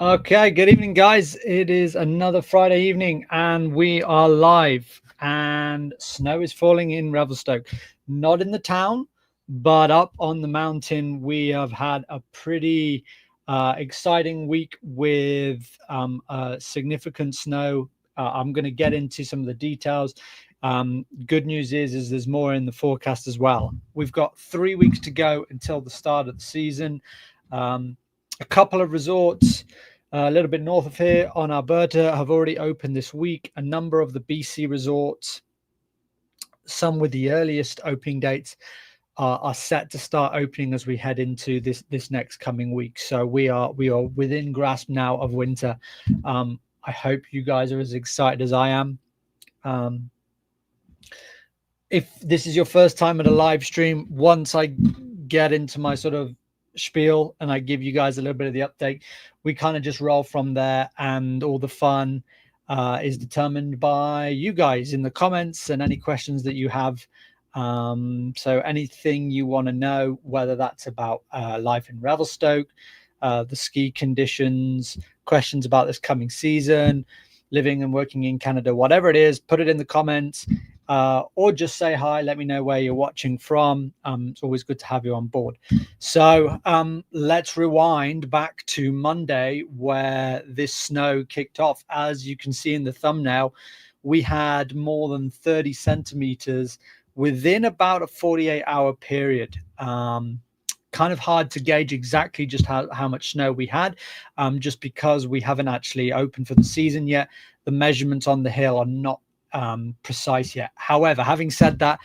Okay, good evening, guys. It is another Friday evening, and we are live. And snow is falling in Revelstoke, not in the town, but up on the mountain. We have had a pretty exciting week with significant snow. I'm going to get into some of the details. Good news is there's more in the forecast as well. We've got 3 weeks to go until the start of the season. A couple of resorts a little bit north of here on Alberta have already opened this week. A number of the BC resorts, some with the earliest opening dates, are set to start opening as we head into this next coming week. So we are within grasp now of winter. I hope you guys are as excited as I am. If this is your first time at a live stream, once I get into my sort of spiel and I give you guys a little bit of the update, we kind of just roll from there, and all the fun is determined by you guys in the comments and any questions that you have. So anything you want to know, whether that's about life in Revelstoke, the ski conditions, questions about this coming season, living and working in Canada, whatever it is, put it in the comments. Or just say hi, let me know where you're watching from. It's always good to have you on board. So let's rewind back to Monday, where this snow kicked off. As you can see in the thumbnail, we had more than 30 centimeters within about a 48-hour period. Kind of hard to gauge exactly just how much snow we had, just because we haven't actually opened for the season yet. The measurements on the hill are not precise yet. However, having said that,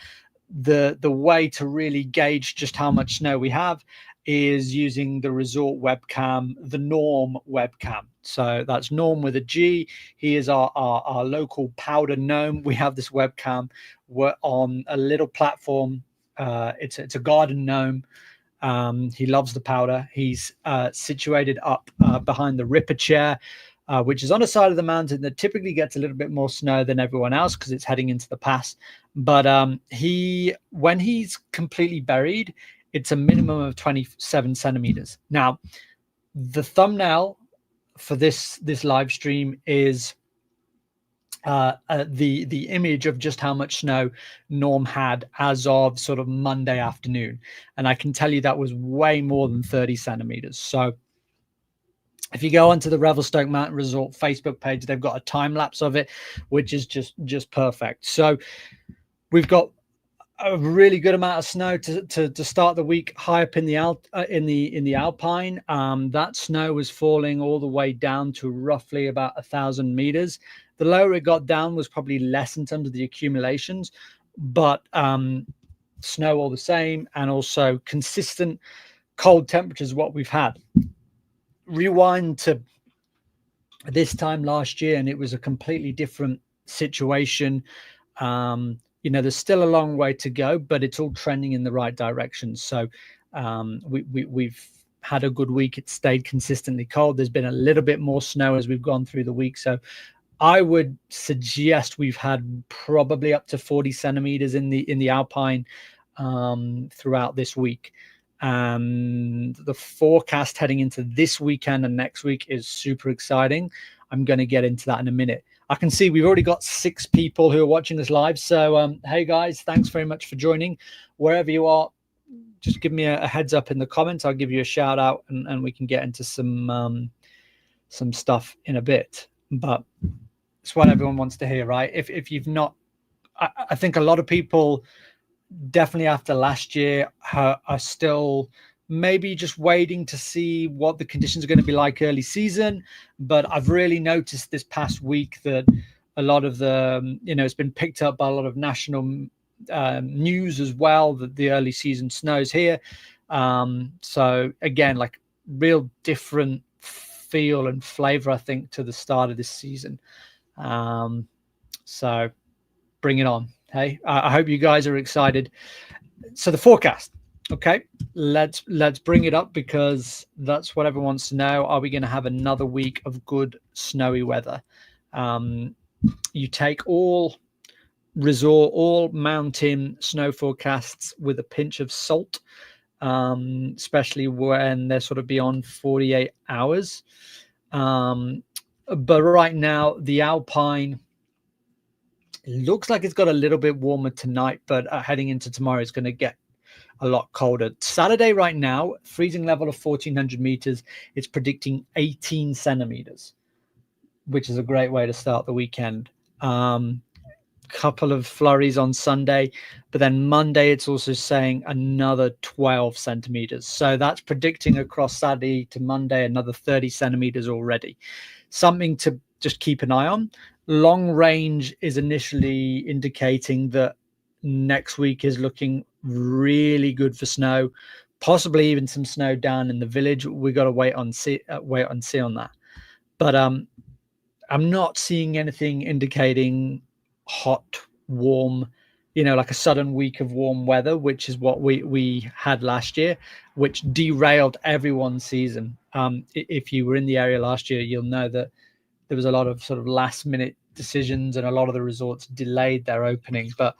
the way to really gauge just how much snow we have is using the resort webcam, the Norm webcam. So that's Norm with a G. He is our local powder gnome. We have this webcam. We're on a little platform. It's a garden gnome. He loves the powder. He's situated up behind the Ripper chair, which is on a side of the mountain that typically gets a little bit more snow than everyone else because it's heading into the pass. But when he's completely buried, it's a minimum of 27 centimeters. Now, the thumbnail for this live stream is the image of just how much snow Norm had as of sort of Monday afternoon. And I can tell you that was way more than 30 centimeters. So if you go onto the Revelstoke Mountain Resort Facebook page, they've got a time lapse of it, which is just perfect. So we've got a really good amount of snow to start the week high up in the Alpine. That snow was falling all the way down to roughly about 1,000 meters. The lower it got down was probably less in terms of the accumulations, but snow all the same, and also consistent cold temperatures what we've had. Rewind to this time last year, and it was a completely different situation. There's still a long way to go, but it's all trending in the right direction. So we've had a good week. It stayed consistently cold. There's been a little bit more snow as we've gone through the week. So I would suggest we've had probably up to 40 centimeters in the Alpine throughout this week. And the forecast heading into this weekend and next week is super exciting. I'm going to get into that in a minute. I can see we've already got 6 people who are watching this live. So, hey guys, thanks very much for joining. Wherever you are, just give me a heads up in the comments. I'll give you a shout out, and we can get into some stuff in a bit. But it's what everyone wants to hear, right? If you've not, I think a lot of people definitely after last year are still maybe just waiting to see what the conditions are going to be like early season. But I've really noticed this past week that a lot of the, it's been picked up by a lot of national news as well, that the early season snows here. So again, like real different feel and flavor, I think, to the start of this season. So bring it on. Hey, I hope you guys are excited. So the forecast. Okay, let's bring it up, because that's what everyone wants to know. Are we going to have another week of good snowy weather? You take all resort, all mountain snow forecasts with a pinch of salt, especially when they're sort of beyond 48 hours. But right now, the Alpine looks like it's got a little bit warmer tonight, but heading into tomorrow, it's going to get a lot colder. Saturday right now, freezing level of 1,400 meters. It's predicting 18 centimeters, which is a great way to start the weekend. Couple of flurries on Sunday, but then Monday it's also saying another 12 centimeters. So that's predicting across Saturday to Monday another 30 centimeters already. Something to just keep an eye on. Long range is initially indicating that next week is looking really good for snow, possibly even some snow down in the village. We got to wait and see on that. But I'm not seeing anything indicating hot, warm, like a sudden week of warm weather, which is what we had last year, which derailed everyone's season. If you were in the area last year, you'll know that there was a lot of sort of last minute decisions and a lot of the resorts delayed their opening. But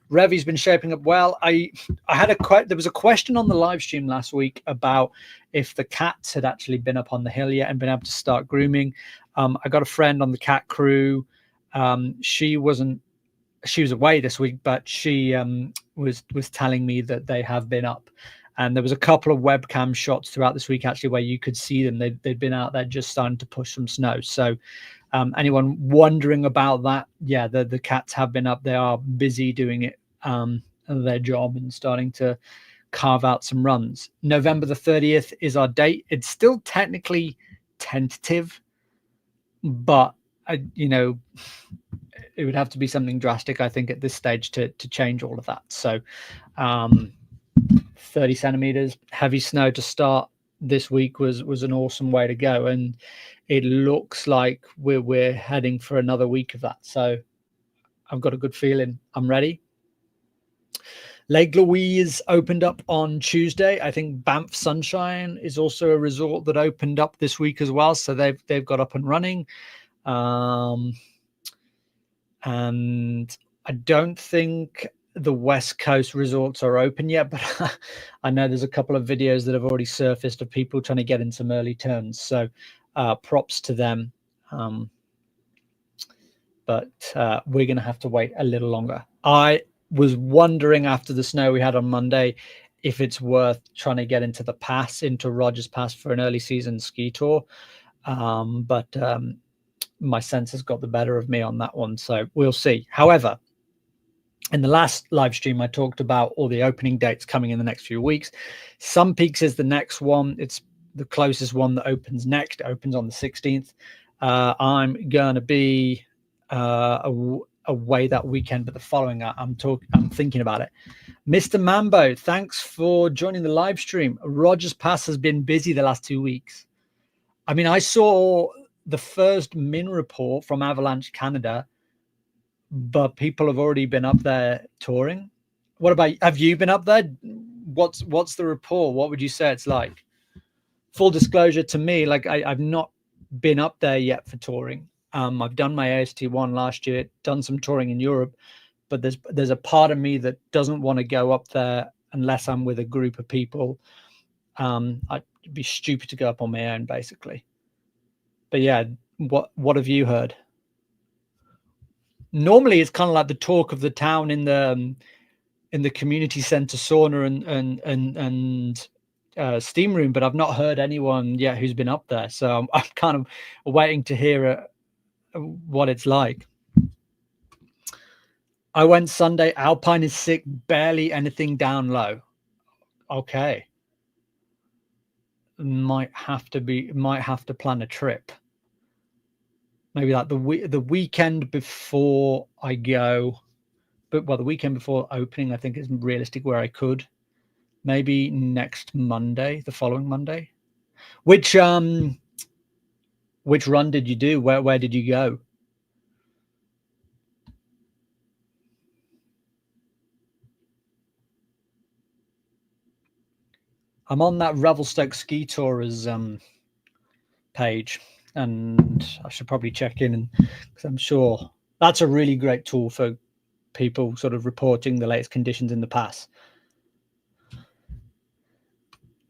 Revy's been shaping up well. There was a question on the live stream last week about if the cats had actually been up on the hill yet and been able to start grooming. I got a friend on the cat crew. She was away this week, but she was telling me that they have been up. And there was a couple of webcam shots throughout this week, actually, where you could see them. They'd been out there just starting to push some snow. So anyone wondering about that, yeah, the cats have been up. They are busy doing it, their job, and starting to carve out some runs. November the 30th is our date. It's still technically tentative, but it would have to be something drastic, I think, at this stage to change all of that. So 30 centimeters, heavy snow to start this week was an awesome way to go. And it looks like we're heading for another week of that. So I've got a good feeling. I'm ready. Lake Louise opened up on Tuesday. I think Banff Sunshine is also a resort that opened up this week as well. So they've got up and running. And I don't think the West Coast resorts are open yet, but I know there's a couple of videos that have already surfaced of people trying to get in some early turns. So props to them. But we're going to have to wait a little longer. I was wondering after the snow we had on Monday if it's worth trying to get into the pass, into Rogers Pass for an early season ski tour. But my sense has got the better of me on that one. So we'll see. However, in the last live stream, I talked about all the opening dates coming in the next few weeks. Sun Peaks is the next one. It's the closest one that opens next. It opens on the 16th. I'm going to be away that weekend, but the following, I'm thinking about it. Mr. Mambo, thanks for joining the live stream. Rogers Pass has been busy the last 2 weeks. I mean, I saw the first min report from Avalanche Canada, but people have already been up there touring. What about, have you been up there? What's the report? What would you say it's like? Full disclosure to me, like I've not been up there yet for touring. I've done my AST1 last year, done some touring in Europe, but there's a part of me that doesn't want to go up there unless I'm with a group of people. I'd be stupid to go up on my own, basically. But yeah, what have you heard? Normally, it's kind of like the talk of the town in the community center sauna and steam room, but I've not heard anyone yet who's been up there. So I'm kind of waiting to hear what it's like. I went Sunday. Alpine is sick, barely anything down low. Okay. Might have to plan a trip. Maybe like the weekend before I go, but the weekend before opening, I think is realistic where I could. Maybe next Monday, the following Monday. Which run did you do? Where did you go? I'm on that Revelstoke ski tourers page, and I should probably check in, because I'm sure that's a really great tool for people sort of reporting the latest conditions in the pass.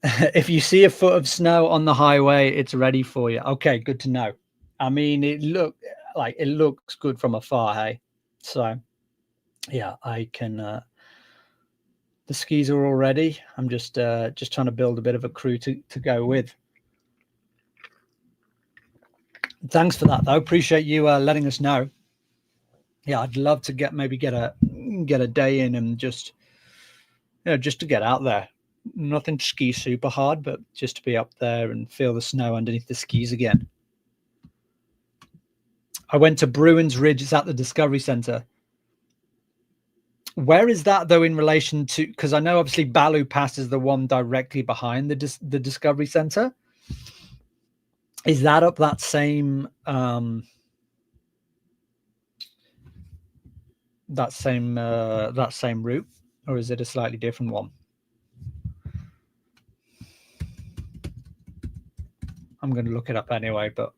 If you see a foot of snow on the highway, it's ready for you. Okay, good to know. I mean, it looks good from afar, hey. So yeah, I can. The skis are all ready. I'm just trying to build a bit of a crew to go with. Thanks for that, though. Appreciate you letting us know. Yeah, I'd love to get a day in and just just to get out there. Nothing to ski super hard, but just to be up there and feel the snow underneath the skis again. I went to Bruins Ridge. It's at the Discovery Center. Where is that though in relation to? Because I know obviously Balu Pass is the one directly behind the Discovery Center. Is that up that same that same route, or is it a slightly different one? I'm going to look it up anyway, but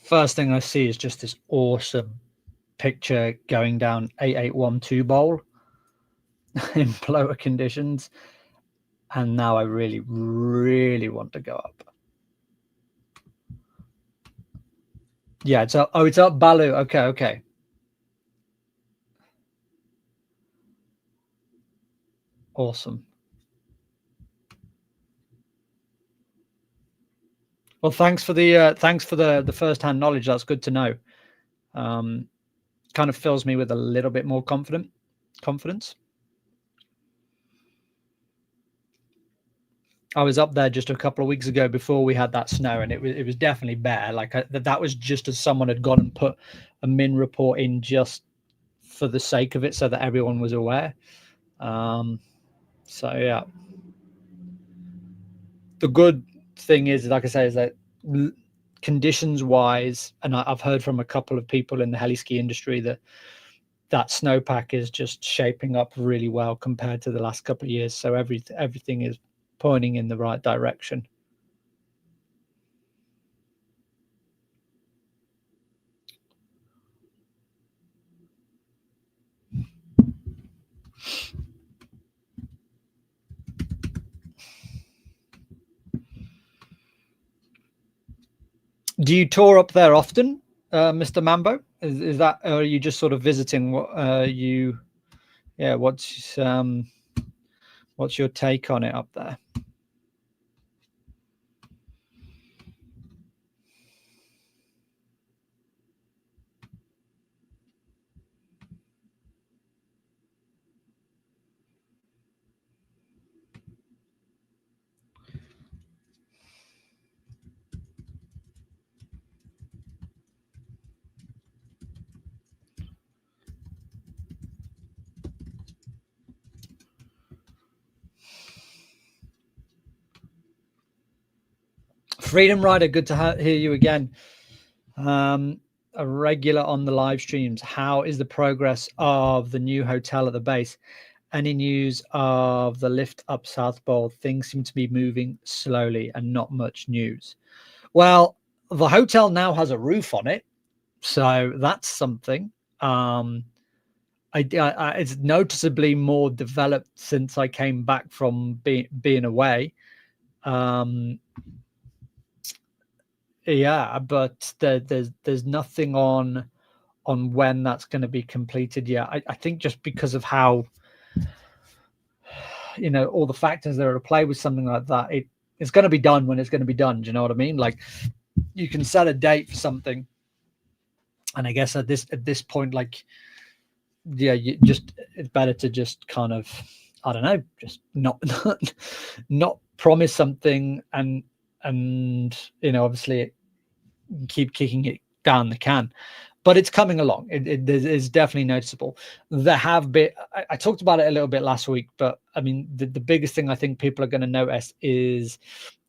first thing I see is just this awesome picture going down 8812 bowl in blower conditions, and now I really, really want to go up. Yeah, it's up. Oh, it's up Balu. Okay. Awesome. Well, thanks for the first-hand knowledge. That's good to know. Kind of fills me with a little bit more confidence. I was up there just a couple of weeks ago before we had that snow, and it was definitely bare. Like that was just as someone had gone and put a min report in just for the sake of it, so that everyone was aware. So yeah, the good thing is, like I say, is that conditions wise, and I've heard from a couple of people in the heli ski industry that snowpack is just shaping up really well compared to the last couple of years. So everything is pointing in the right direction. Do you tour up there often, Mr. Mambo? Is that, or are you just sort of visiting? What's your take on it up there? Freedom Rider, good to hear you again. A regular on the live streams. How is the progress of the new hotel at the base? Any news of the lift up South Bowl? Things seem to be moving slowly and not much news. Well, the hotel now has a roof on it, so that's something. It's noticeably more developed since I came back from being away. Yeah, but there's nothing on when that's going to be completed yet. I think just because of how all the factors that are at play with something like that, it's going to be done when it's going to be done. Do you know what I mean? Like, you can set a date for something, and I guess at this point, like, yeah, it's better to just kind of, I don't know, just not promise something and obviously keep kicking it down the can. But it's coming along. It is definitely noticeable. There have been, I talked about it a little bit last week, but I mean, the biggest thing I think people are going to notice is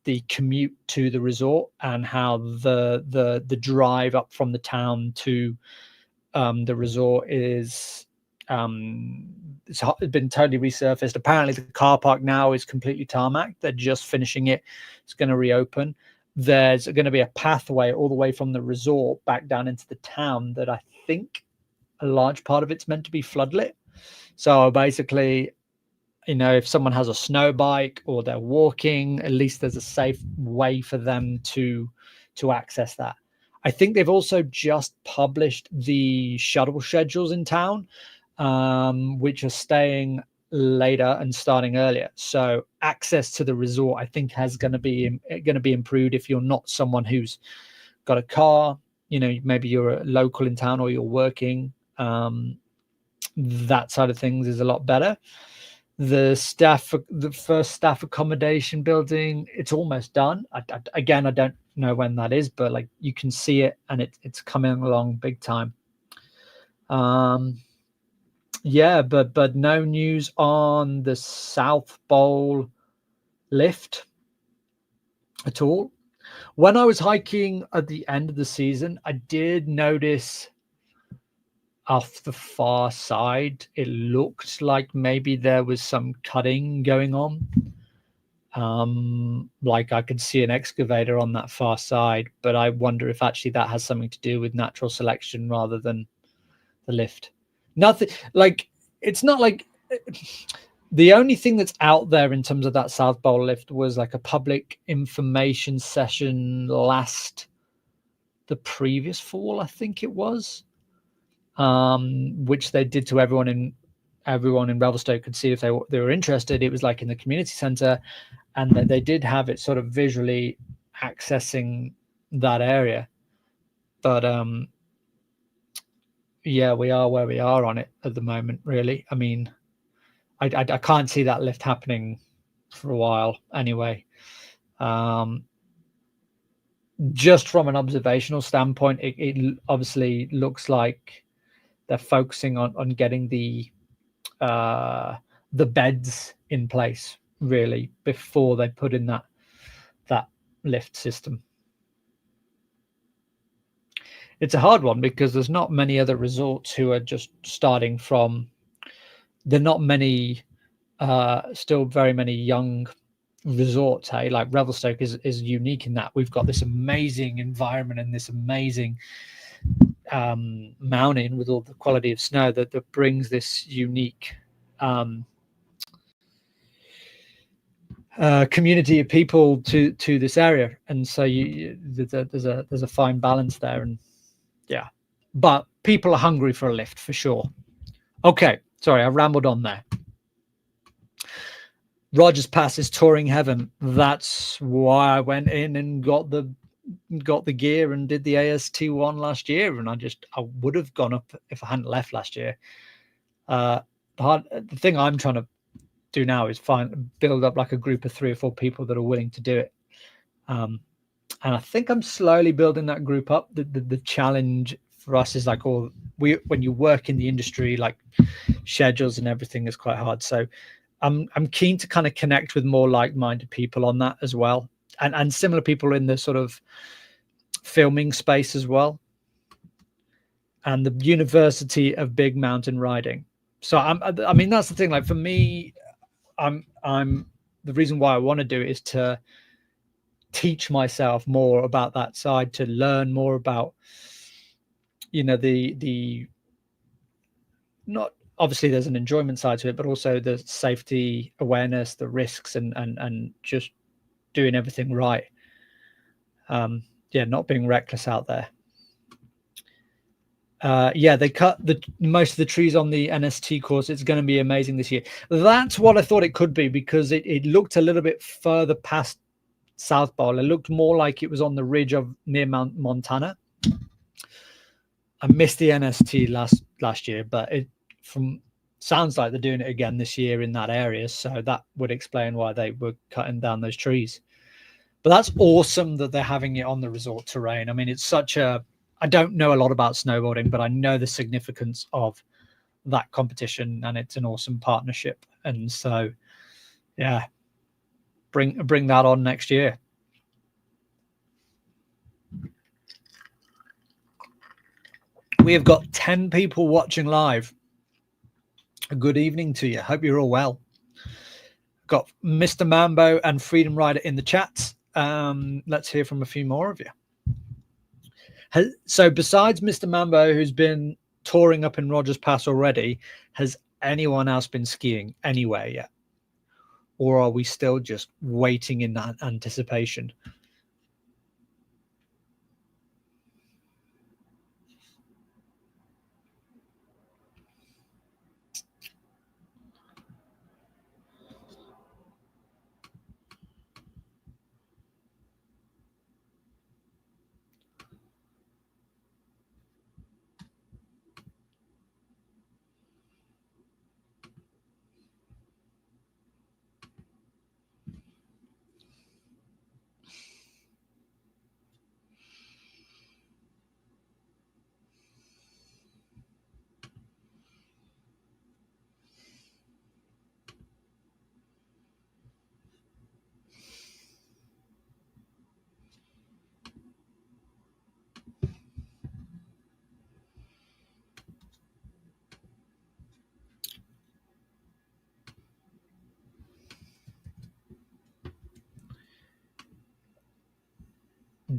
the commute to the resort, and how the drive up from the town to the resort is It's been totally resurfaced. Apparently, the car park now is completely tarmac. They're just finishing it. It's going to reopen. There's going to be a pathway all the way from the resort back down into the town that I think a large part of it's meant to be floodlit. So basically, if someone has a snow bike or they're walking, at least there's a safe way for them to access that. I think they've also just published the shuttle schedules in town, which are staying later and starting earlier. So access to the resort, I think, has going to be improved if you're not someone who's got a car. Maybe you're a local in town or you're working. That side of things is a lot better. The first staff accommodation building, it's almost done. Again, I don't know when that is, but like you can see it, and it's coming along big time. Yeah, but no news on the South Bowl lift at all. When I was hiking at the end of the season, I did notice off the far side, it looked like maybe there was some cutting going on. Like I could see an excavator on that far side, but I wonder if actually that has something to do with natural selection rather than the lift. Nothing like it's not like the only thing that's out there in terms of that South Bowl lift was like a public information session the previous fall, I think it was, which they did to everyone in Revelstoke could see if they were interested. It was like in the community center, and that they did have it sort of visually accessing that area. But yeah, we are where we are on it at the moment, really. I mean, I can't see that lift happening for a while anyway. Just from an observational standpoint, it obviously looks like they're focusing on getting the beds in place really before they put in that lift system. It's a hard one because there's not many other resorts who are just starting from. There are not many, still very many young resorts. Hey, like Revelstoke is unique in that we've got this amazing environment and this amazing mountain with all the quality of snow that brings this unique community of people to this area, and so there's a fine balance there, and yeah, but people are hungry for a lift for sure. Okay, sorry, I rambled on there. Rogers Pass is touring heaven. That's why I went in and got the gear and did the AST1 last year, and I would have gone up if I hadn't left last year. The thing I'm trying to do now is build up like a group of 3 or 4 people that are willing to do it, and I think I'm slowly building that group up. The challenge for us is like when you work in the industry, like schedules and everything is quite hard. So I'm keen to kind of connect with more like-minded people on that as well, and similar people in the sort of filming space as well, and the University of Big Mountain Riding. So I mean that's the thing. Like for me, I'm the reason why I want to do it is to teach myself more about that side, to learn more about the not obviously there's an enjoyment side to it, but also the safety awareness, the risks, and just doing everything right. Not being reckless out there. They cut most of the trees on the NST course. It's going to be amazing this year. That's what I thought it could be, because it looked a little bit further past South Bowl. It looked more like it was on the ridge near Mount Montana. I missed the NST last year, but it sounds like they're doing it again this year in that area. So that would explain why they were cutting down those trees. But that's awesome that they're having it on the resort terrain. I mean, it's I don't know a lot about snowboarding, but I know the significance of that competition, and it's an awesome partnership. And so, yeah, bring that on next year. We have got 10 people watching live. Good evening to you. Hope you're all well. Got Mr. Mambo and Freedom Rider in the chat. Let's hear from a few more of you. So besides Mr. Mambo, who's been touring up in Rogers Pass already, has anyone else been skiing anywhere yet? Or are we still just waiting in that anticipation?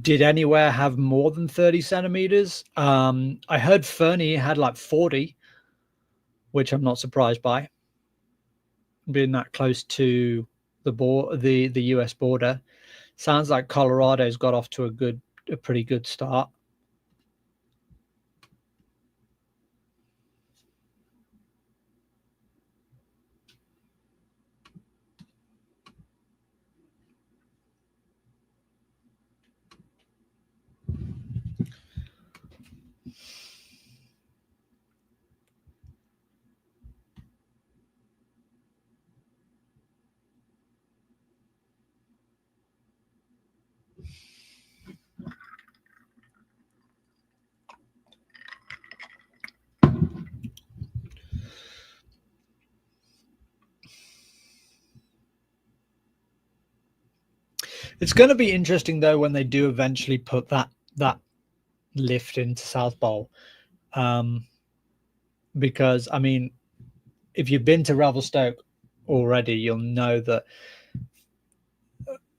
Did anywhere have more than 30 centimeters? I heard Fernie had like 40, which I'm not surprised by, being that close to the US border. Sounds like Colorado's got off to a pretty good start. It's going to be interesting though when they do eventually put that lift into South Bowl, because I mean, if you've been to Revelstoke already, you'll know that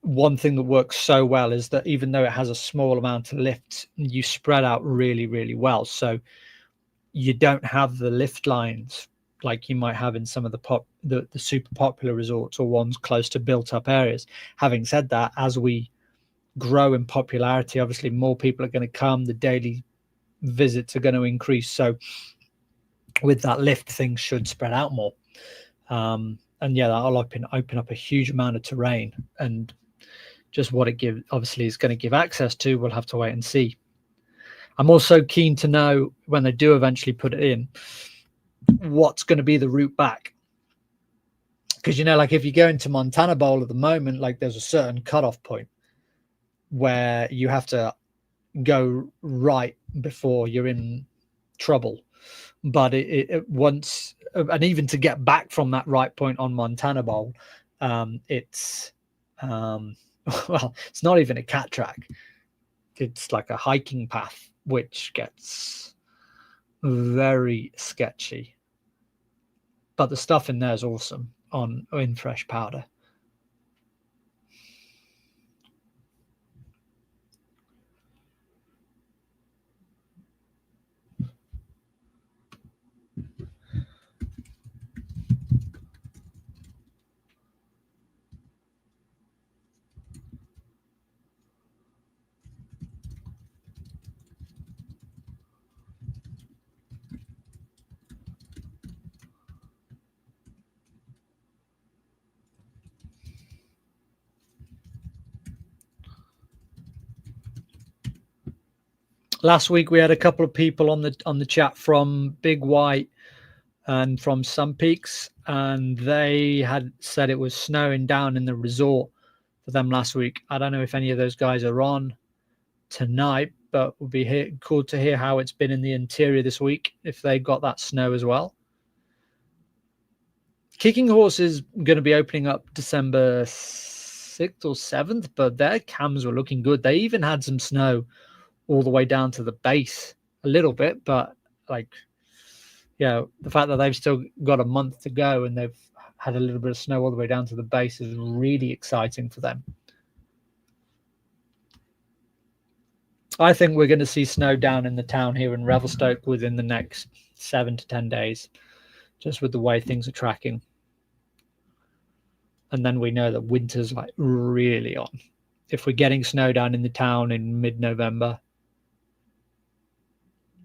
one thing that works so well is that even though it has a small amount of lifts, you spread out really, really well. So you don't have the lift lines like you might have in some of the super popular resorts or ones close to built up areas. Having said that, as we grow in popularity, obviously more people are going to come, the daily visits are going to increase. So with that lift, things should spread out more. And yeah, that'll open up a huge amount of terrain, and just what it gives obviously is going to give access to, we'll have to wait and see. I'm also keen to know when they do eventually put it in, what's going to be the route back. Because, you know, like if you go into Montana Bowl at the moment, like there's a certain cutoff point where you have to go right before you're in trouble. But it once, and even to get back from that right point on Montana Bowl, it's well, it's not even a cat track. It's like a hiking path, which gets very sketchy. But the stuff in there is awesome in fresh powder. Last week we had a couple of people on the chat from Big White and from Sun Peaks, and they had said it was snowing down in the resort for them last week. I don't know if any of those guys are on tonight, but we'll be cool to hear how it's been in the interior this week, if they got that snow as well. Kicking Horse is going to be opening up December 6th or 7th, but their cams were looking good. They even had some snow all the way down to the base a little bit, but like the fact that they've still got a month to go and they've had a little bit of snow all the way down to the base is really exciting for them. I think we're going to see snow down in the town here in Revelstoke within the next 7 to 10 days, just with the way things are tracking. And then we know that winter's like really on. If we're getting snow down in the town in mid-November,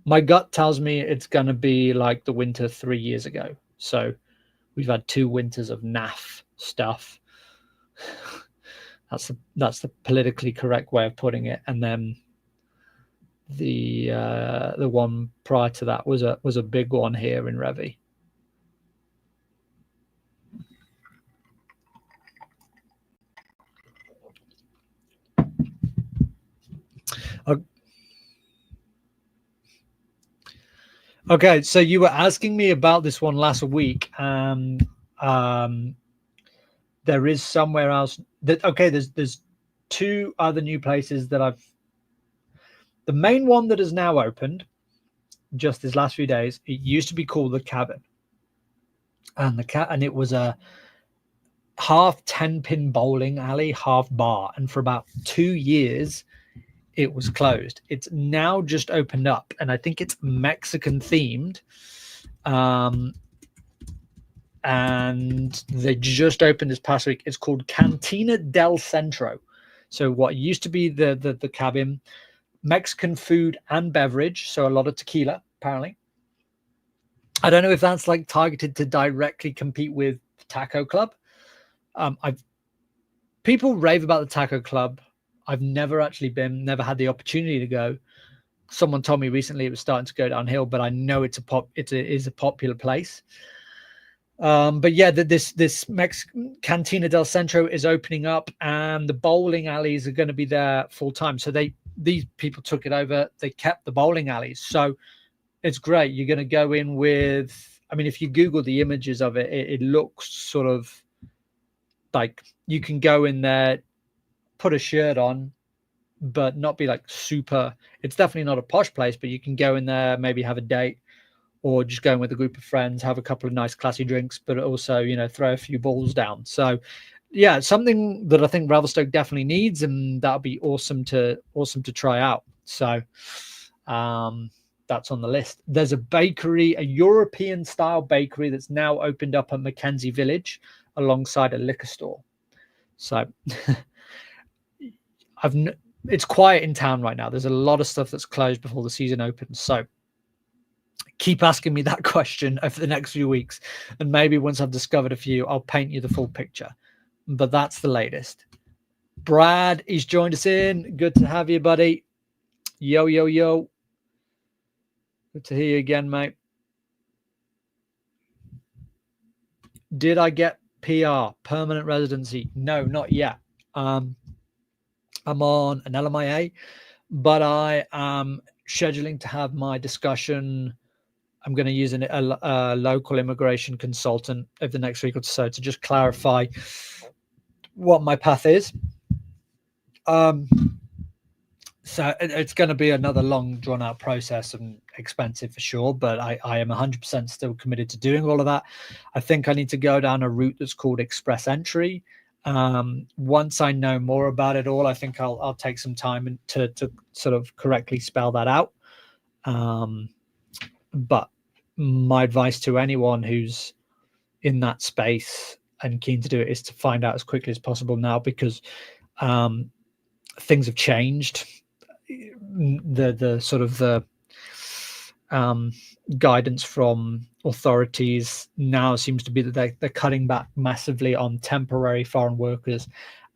my gut tells me it's going to be like the winter 3 years ago. So we've had 2 winters of naff stuff. That's the politically correct way of putting it. And then the one prior to that was a big one here in Revy. Okay, so you were asking me about this one last week. There is somewhere else that there's 2 other new places that the main one that has now opened just these last few days. It used to be called the Cabin, and it was a half 10-pin bowling alley, half bar, and for about 2 years it was closed. It's now just opened up, and I think it's Mexican themed. And they just opened this past week. It's called Cantina del Centro. So what used to be the Cabin, Mexican food and beverage, so a lot of tequila, apparently. I don't know if that's like targeted to directly compete with the Taco Club. People rave about the Taco Club. I've never actually been, never had the opportunity to go. Someone told me recently it was starting to go downhill, but I know it is a popular place. But yeah, this Cantina del Centro is opening up, and the bowling alleys are going to be there full time. So these people took it over. They kept the bowling alleys, so it's great. You're going to go in with, I mean, if you Google the images of it, it looks sort of like you can go in there, put a shirt on, but not be like super. It's definitely not a posh place, but you can go in there, maybe have a date, or just go in with a group of friends, have a couple of nice classy drinks, but also, throw a few balls down. So yeah, something that I think Revelstoke definitely needs, and that'll be awesome to try out. So that's on the list. There's a bakery, a European style bakery that's now opened up at Mackenzie Village alongside a liquor store. So it's quiet in town right now. There's a lot of stuff that's closed before the season opens. So keep asking me that question over the next few weeks. And maybe once I've discovered a few, I'll paint you the full picture. But that's the latest. Brad, he's joined us in. Good to have you, buddy. Yo, yo, yo. Good to hear you again, mate. Did I get PR, permanent residency? No, not yet. I'm on an LMIA, but I am scheduling to have my discussion. I'm going to use a local immigration consultant over the next week or so to just clarify what my path is. So it's going to be another long, drawn-out process and expensive for sure, but I am 100% still committed to doing all of that. I think I need to go down a route that's called express entry. Once I know more about it all, I think I'll take some time to sort of correctly spell that out. But my advice to anyone who's in that space and keen to do it is to find out as quickly as possible now, because things have changed. The sort of the guidance from authorities now seems to be that they're cutting back massively on temporary foreign workers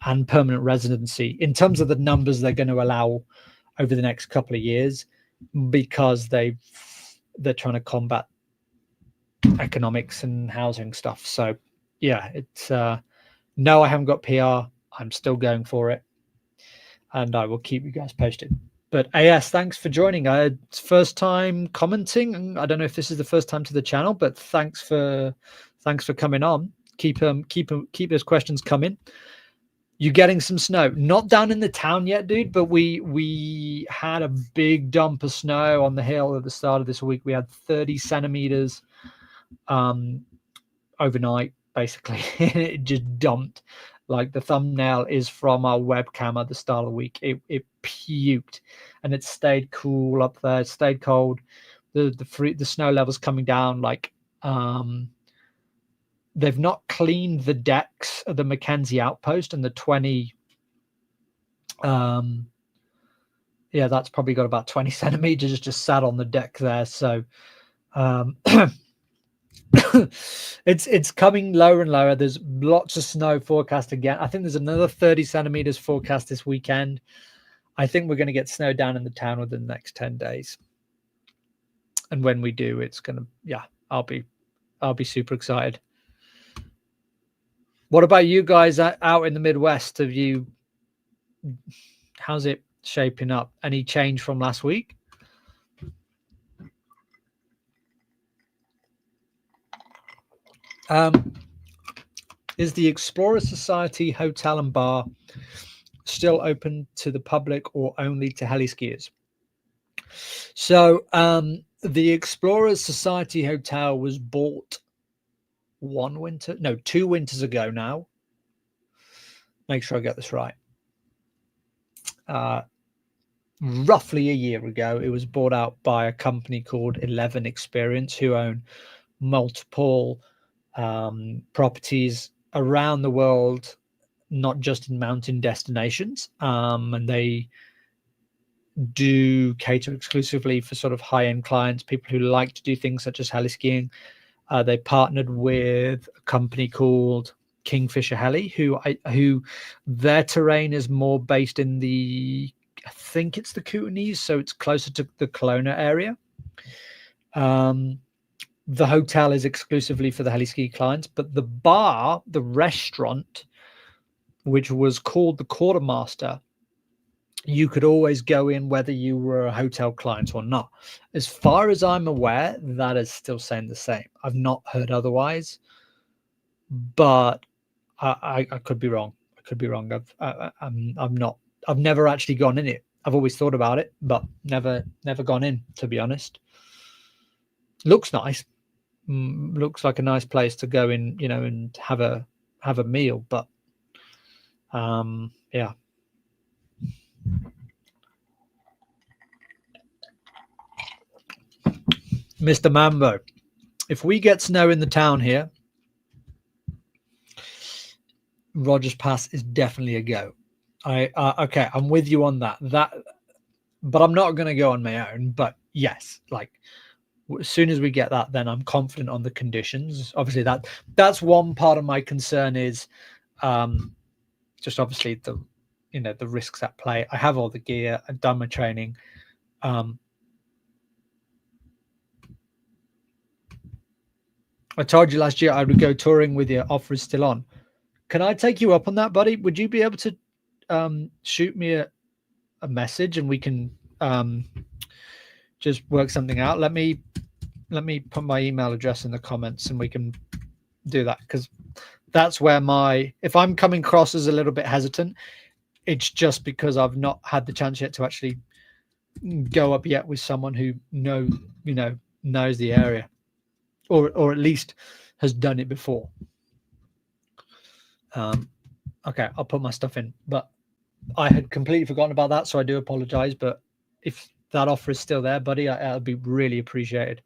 and permanent residency in terms of the numbers they're going to allow over the next couple of years, because they're trying to combat economics and housing stuff. So yeah, it's no, I haven't got PR. I'm still going for it, and I will keep you guys posted. But AS, thanks for joining. It's first time commenting. I don't know if this is the first time to the channel, but thanks for coming on. Keep those questions coming. You getting some snow? Not down in the town yet, dude, but we had a big dump of snow on the hill at the start of this week. We had 30 centimeters overnight, basically. It just dumped. Like the thumbnail is from our webcam at the start of the week. It puked, and it stayed cool up there. It stayed cold. The snow levels coming down. Like they've not cleaned the decks of the Mackenzie outpost and the 20. Yeah, that's probably got about 20 centimeters just sat on the deck there. So it's coming lower and lower. There's lots of snow forecast again. I think there's another 30 centimeters forecast this weekend. I think we're going to get snow down in the town within the next 10 days. And when we do, it's going to, yeah, I'll be super excited. What about you guys out in the Midwest? How's it shaping up? Any change from last week? Is the Explorer Society Hotel and Bar still open to the public or only to heli skiers? So the Explorers Society Hotel was bought 2 winters ago now. Make sure I get this right. Roughly a year ago, it was bought out by a company called 11 Experience, who own multiple properties around the world, not just in mountain destinations. And they do cater exclusively for sort of high-end clients, people who like to do things such as heli skiing. They partnered with a company called Kingfisher Heli, who their terrain is more based in I think it's the Kootenays, so it's closer to the Kelowna area. The hotel is exclusively for the heli ski clients, but the restaurant, which was called the Quartermaster, you could always go in whether you were a hotel client or not. As far as I'm aware, that is still saying the same. I've not heard otherwise, but I could be wrong. I could be wrong. I've never actually gone in it. I've always thought about it, but never gone in, to be honest. Looks nice. Looks like a nice place to go in, and have a meal, but yeah. Mr. Mambo, if we get snow in the town here, Rogers Pass is definitely a go. Okay, I'm with you on that. But I'm not going to go on my own. But yes, like as soon as we get that, then I'm confident on the conditions. Obviously, that's one part of my concern is just obviously the risks at play. I have all the gear. I've done my training. I told you last year I would go touring with you. Offer is still on. Can I take you up on that, buddy? Would you be able to shoot me a message and we can just work something out? Let me put my email address in the comments and we can do that, because that's where if I'm coming across as a little bit hesitant, it's just because I've not had the chance yet to actually go up yet with someone who knows the area, or at least has done it before. Okay, I'll put my stuff in, but I had completely forgotten about that, so I do apologize. But if that offer is still there, buddy, I'll be really appreciated.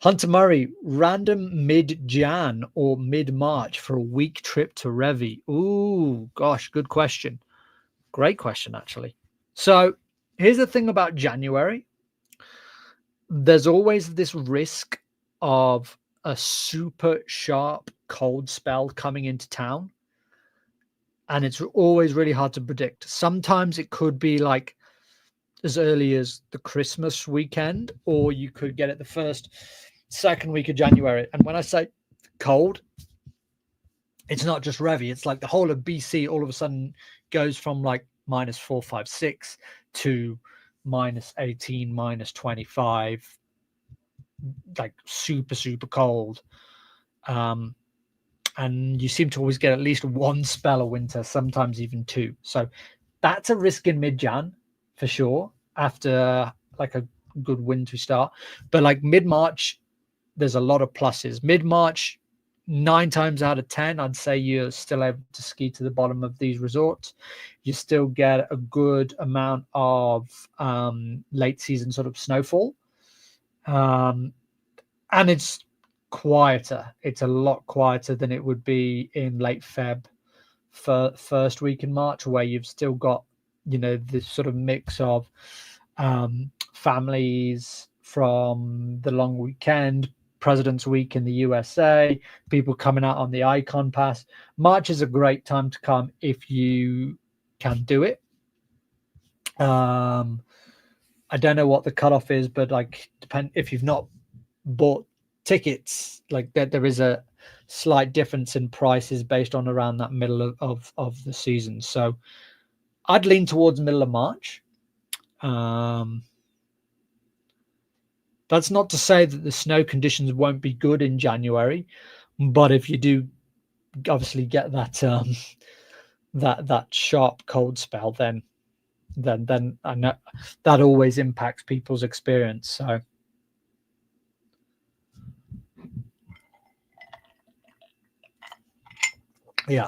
Hunter Murray, random mid-Jan or mid-March for a week trip to Revi. Ooh, gosh, good question. Great question, actually. So here's the thing about January. There's always this risk of a super sharp cold spell coming into town. And it's always really hard to predict. Sometimes it could be like as early as the Christmas weekend, or you could get it the second week of January. And when I say cold, it's not just Revi. It's like the whole of BC all of a sudden goes from like -4, -5, -6 to -18, -25, like super, super cold. and you seem to always get at least one spell of winter, sometimes even two. So that's a risk in mid-Jan for sure, after like a good wintry start. But like mid-March, there's a lot of pluses. Mid-March, 9 times out of 10, I'd say you're still able to ski to the bottom of these resorts. You still get a good amount of late season sort of snowfall. And it's quieter. It's a lot quieter than it would be in late Feb for first week in March, where you've still got, this sort of mix of families from the long weekend, President's Week in the USA, people coming out on the Icon Pass. March is a great time to come if you can do it. I don't know what the cutoff is, but like, depend if you've not bought tickets, like there is a slight difference in prices based on around that middle of the season. So I'd lean towards middle of March. That's not to say that the snow conditions won't be good in January, but if you do obviously get that that sharp cold spell, then I know that always impacts people's experience. So yeah.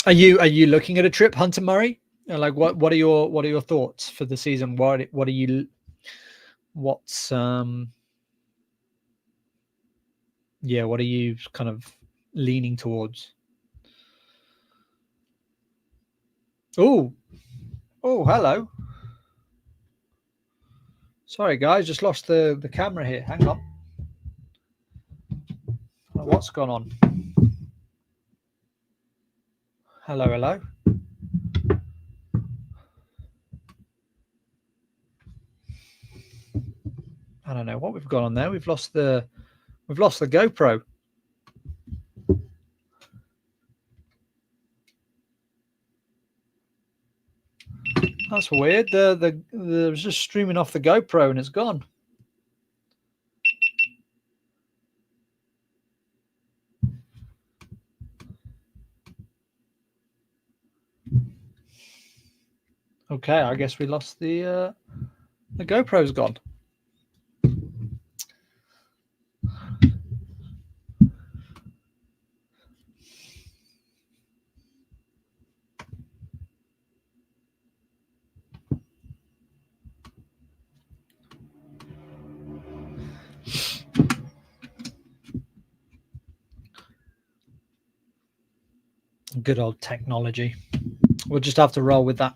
Are you looking at a trip, Hunter Murray? Like what are your thoughts for the season? What are you what's yeah, what are you kind of leaning towards? Oh, hello. Sorry guys, just lost the camera here. Hang on. What's gone on? Hello. I don't know what we've got on there. We've lost the GoPro. That's weird. The was just streaming off the GoPro and it's gone. Okay, I guess we lost the GoPro's gone. Good old technology. We'll just have to roll with that.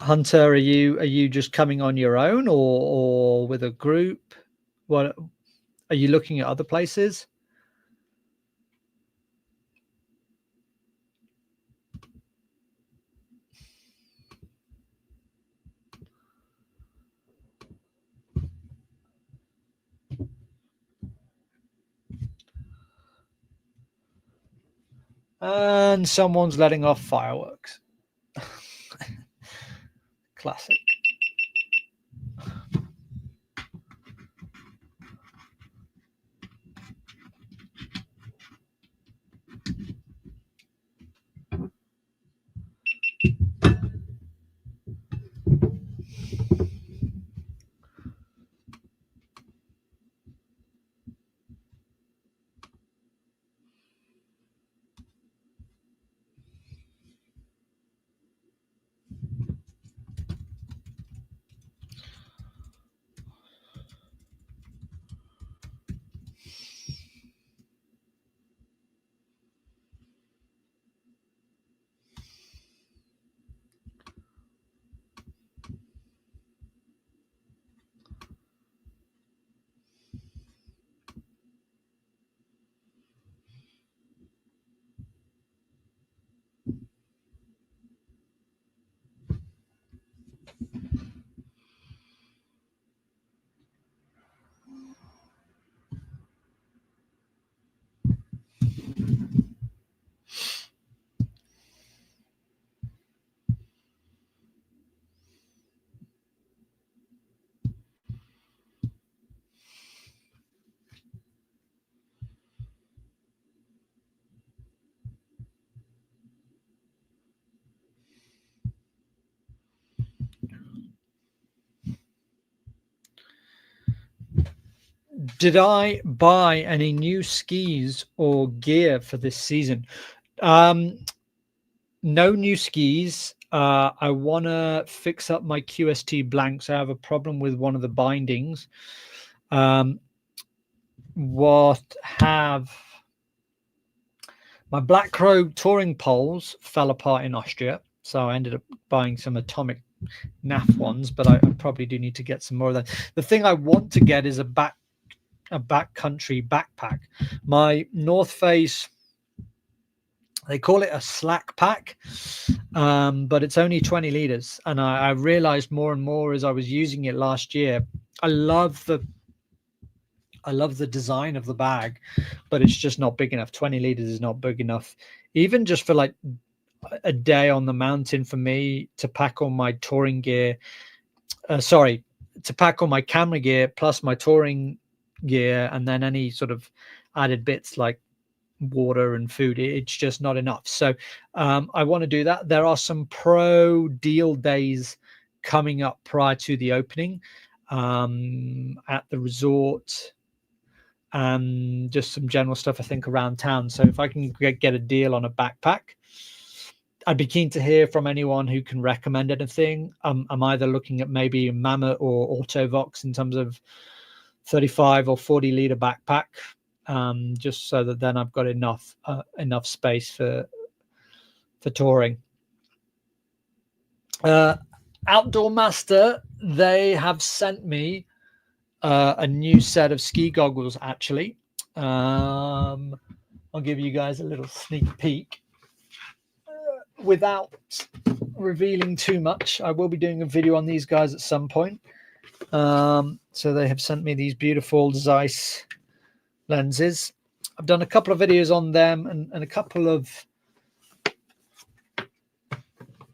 Hunter, are you just coming on your own or with a group? What are you looking at other places? And someone's letting off fireworks. Classic. Did I buy any new skis or gear for this season? No new skis. I want to fix up my QST blanks. I have a problem with one of the bindings. My Black Crow touring poles fell apart in Austria, so I ended up buying some Atomic NAF ones, but I probably do need to get some more of that. The thing I want to get is a backcountry backpack. My North Face, they call it a slack pack, but it's only 20 liters, and I realized more and more as I was using it last year. I love the design of the bag, but it's just not big enough. 20 liters is not big enough, even just for like a day on the mountain for me to pack all my touring gear. To pack all my camera gear plus my touring gear, and then any sort of added bits like water and food. It's just not enough. So I want to do that. There are some pro deal days coming up prior to the opening at the resort, and just some general stuff I think around town. So if I can get a deal on a backpack, I'd be keen to hear from anyone who can recommend anything. I'm either looking at maybe Mammoth or Autovox in terms of 35 or 40 liter backpack, just so that then I've got enough space for touring. Outdoor Master, they have sent me a new set of ski goggles. Actually, I'll give you guys a little sneak peek without revealing too much. I will be doing a video on these guys at some point. So they have sent me these beautiful Zeiss lenses. I've done a couple of videos on them, and a couple of,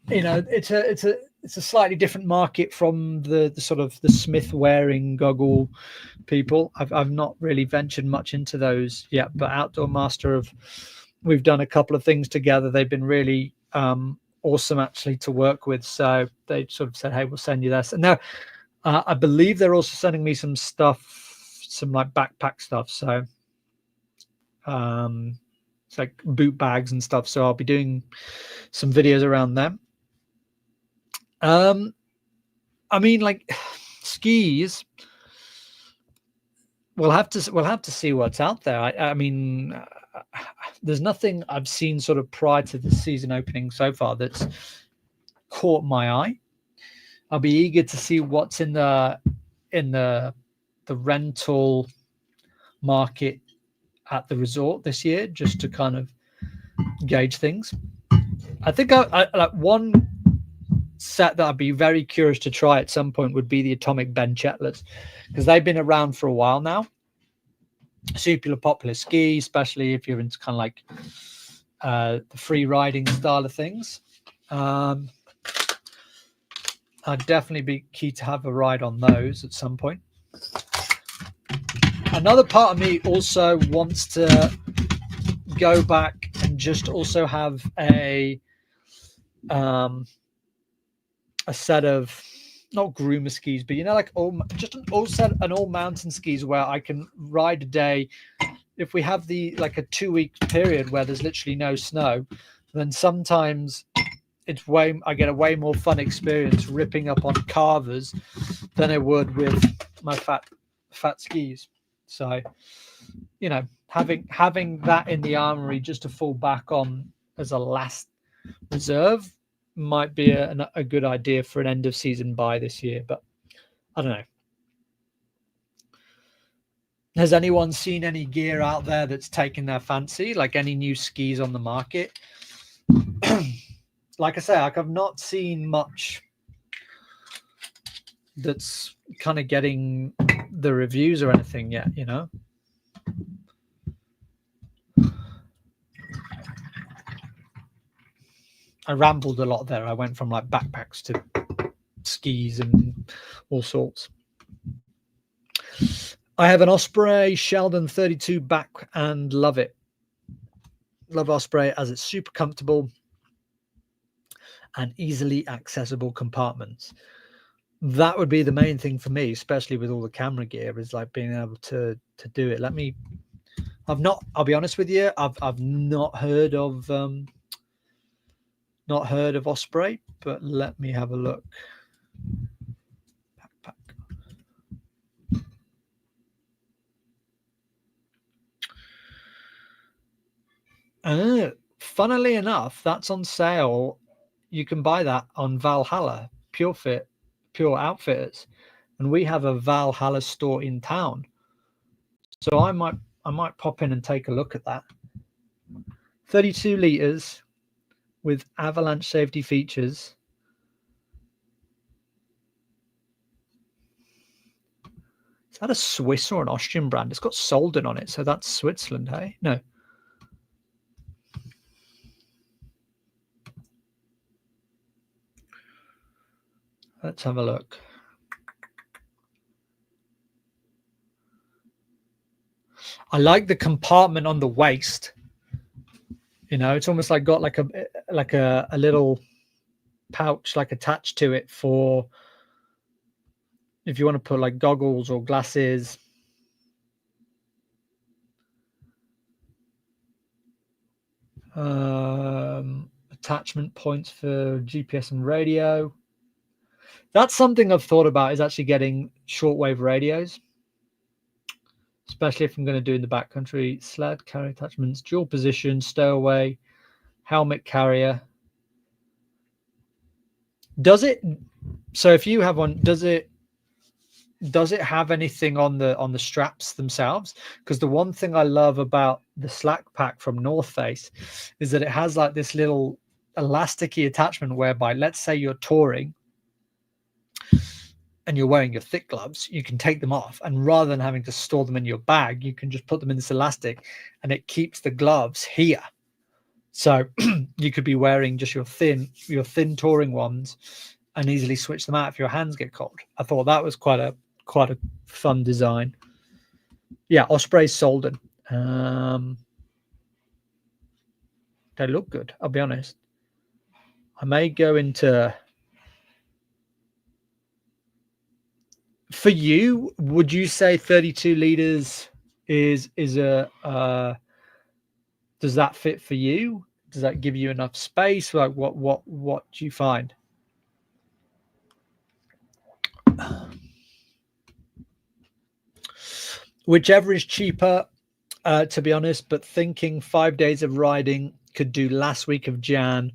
it's a slightly different market from the sort of the Smith wearing goggle people. I've not really ventured much into those yet, but Outdoor Master we've done a couple of things together. They've been really awesome actually to work with. So they sort of said, hey, we'll send you this. And now I believe they're also sending me some stuff, some like backpack stuff. So it's like boot bags and stuff. So I'll be doing some videos around them. I mean, like skis, we'll have to see what's out there. I mean, there's nothing I've seen sort of prior to the season opening so far that's caught my eye. I'll be eager to see what's in the rental market at the resort this year, just to kind of gauge things. I think I like one set that I'd be very curious to try at some point would be the Atomic Benchettlers, because they've been around for a while now. Super popular ski, especially if you're into kind of like the free riding style of things. I'd definitely be keen to have a ride on those at some point. Another part of me also wants to go back and just also have a set of, not groomer skis, but like all mountain skis where I can ride a day. If we have like a 2-week period where there's literally no snow, then sometimes I get a way more fun experience ripping up on carvers than I would with my fat skis. So, having that in the armory just to fall back on as a last reserve might be a good idea for an end of season buy this year, but I don't know. Has anyone seen any gear out there that's taken their fancy, like any new skis on the market? Like I say, like I've not seen much that's kind of getting the reviews or anything yet, I rambled a lot there. I went from like backpacks to skis and all sorts. I have an Osprey Sheldon 32 back and love it. Love Osprey as it's super comfortable and easily accessible compartments. that would be the main thing for me, especially with all the camera gear, is like being able to do it. I'll be honest with you, I've not heard of Osprey, but let me have a look. Funnily enough, that's on sale. You can buy that on Valhalla, Pure Outfitters, and we have a Valhalla store in town. So I might pop in and take a look at that. 32 liters with avalanche safety features. Is that a Swiss or an Austrian brand? It's got Solden on it, so that's Switzerland, hey? No. Let's have a look. I like the compartment on the waist. You know, it's almost like got like a little pouch like attached to it for if you want to put like goggles or glasses. Attachment points for GPS and radio. That's something I've thought about, is actually getting shortwave radios, especially if I'm going to do in the backcountry. Sled carry attachments, dual position, stowaway, helmet carrier. Does it? So if you have one, does it have anything on the straps themselves? Because the one thing I love about the Slack pack from North Face is that it has like this little elasticy attachment whereby, let's say you're touring and you're wearing your thick gloves, you can take them off, and rather than having to store them in your bag, you can just put them in this elastic and it keeps the gloves here. So you could be wearing just your thin touring ones and easily switch them out if your hands get cold. I thought that was quite a fun design. Yeah, Osprey Solden. They look good, I'll be honest. I may go into... For you, would you say 32 liters is a does that fit for you? Does that give you enough space? Like what do you find? Whichever is cheaper, to be honest, but thinking 5 days of riding, could do last week of Jan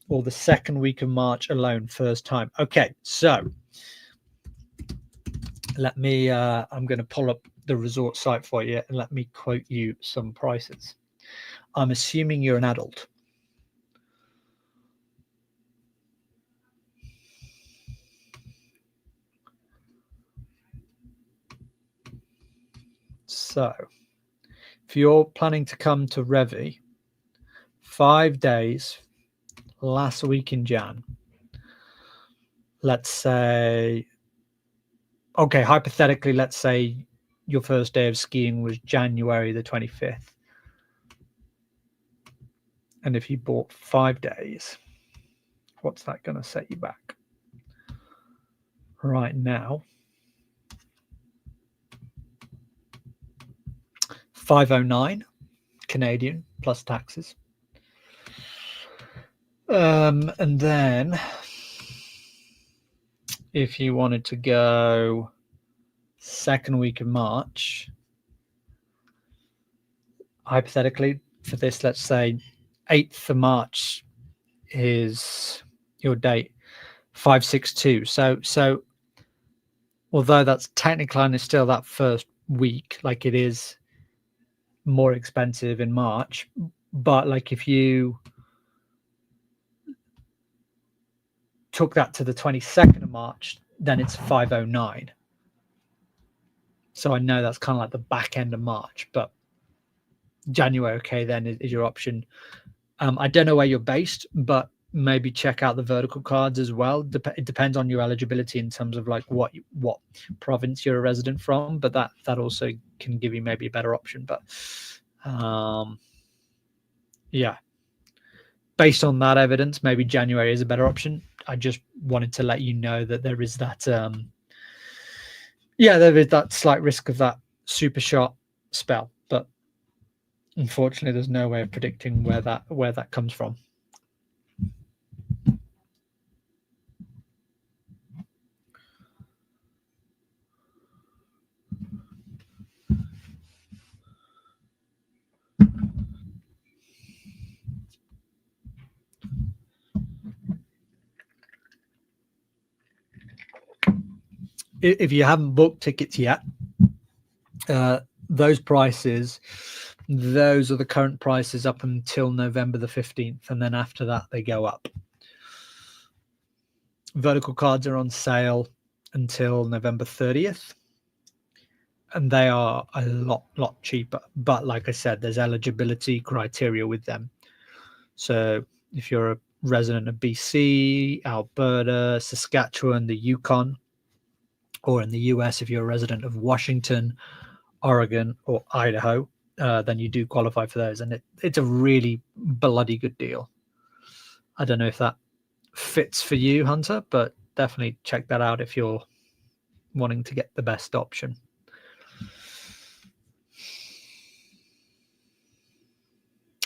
or the second week of March alone, first time. Okay, so let me I'm going to pull up the resort site for you and let me quote you some prices. I'm assuming you're an adult. So if you're planning to come to Revi 5 days last week in Jan, let's say, okay, hypothetically, let's say your first day of skiing was January the 25th. And if you bought 5 days, what's that going to set you back? Right now, 509 Canadian plus taxes. And then if you wanted to go second week of March, hypothetically for this, let's say 8th of March is your date, 562. So although that's technically still that first week, like it is more expensive in March, but like if you took that to the 22nd of March, then it's 509. So I know that's kind of like the back end of March, but January, okay, then is your option. I don't know where you're based, but maybe check out the vertical cards as well. It depends on your eligibility in terms of like what province you're a resident from, but that also can give you maybe a better option. But yeah, based on that evidence, maybe January is a better option. I just wanted to let you know that there is that there is that slight risk of that super shot spell, but unfortunately there's no way of predicting where that comes from. If you haven't booked tickets yet, those prices, those are the current prices up until November the 15th, and then after that they go up. Vertical cards are on sale until November 30th, and they are a lot cheaper. But like I said, there's eligibility criteria with them. So if you're a resident of BC, Alberta, Saskatchewan, the Yukon, or in the US, if you're a resident of Washington, Oregon, or Idaho, then you do qualify for those. And it's a really bloody good deal. I don't know if that fits for you, Hunter, but definitely check that out if you're wanting to get the best option.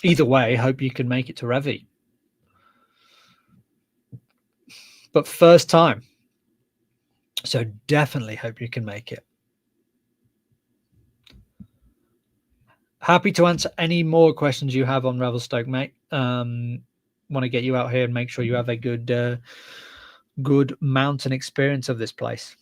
Either way, hope you can make it to Revi. But first time. So definitely hope you can make it. Happy to answer any more questions you have on Revelstoke, mate. Want to get you out here and make sure you have a good mountain experience of this place.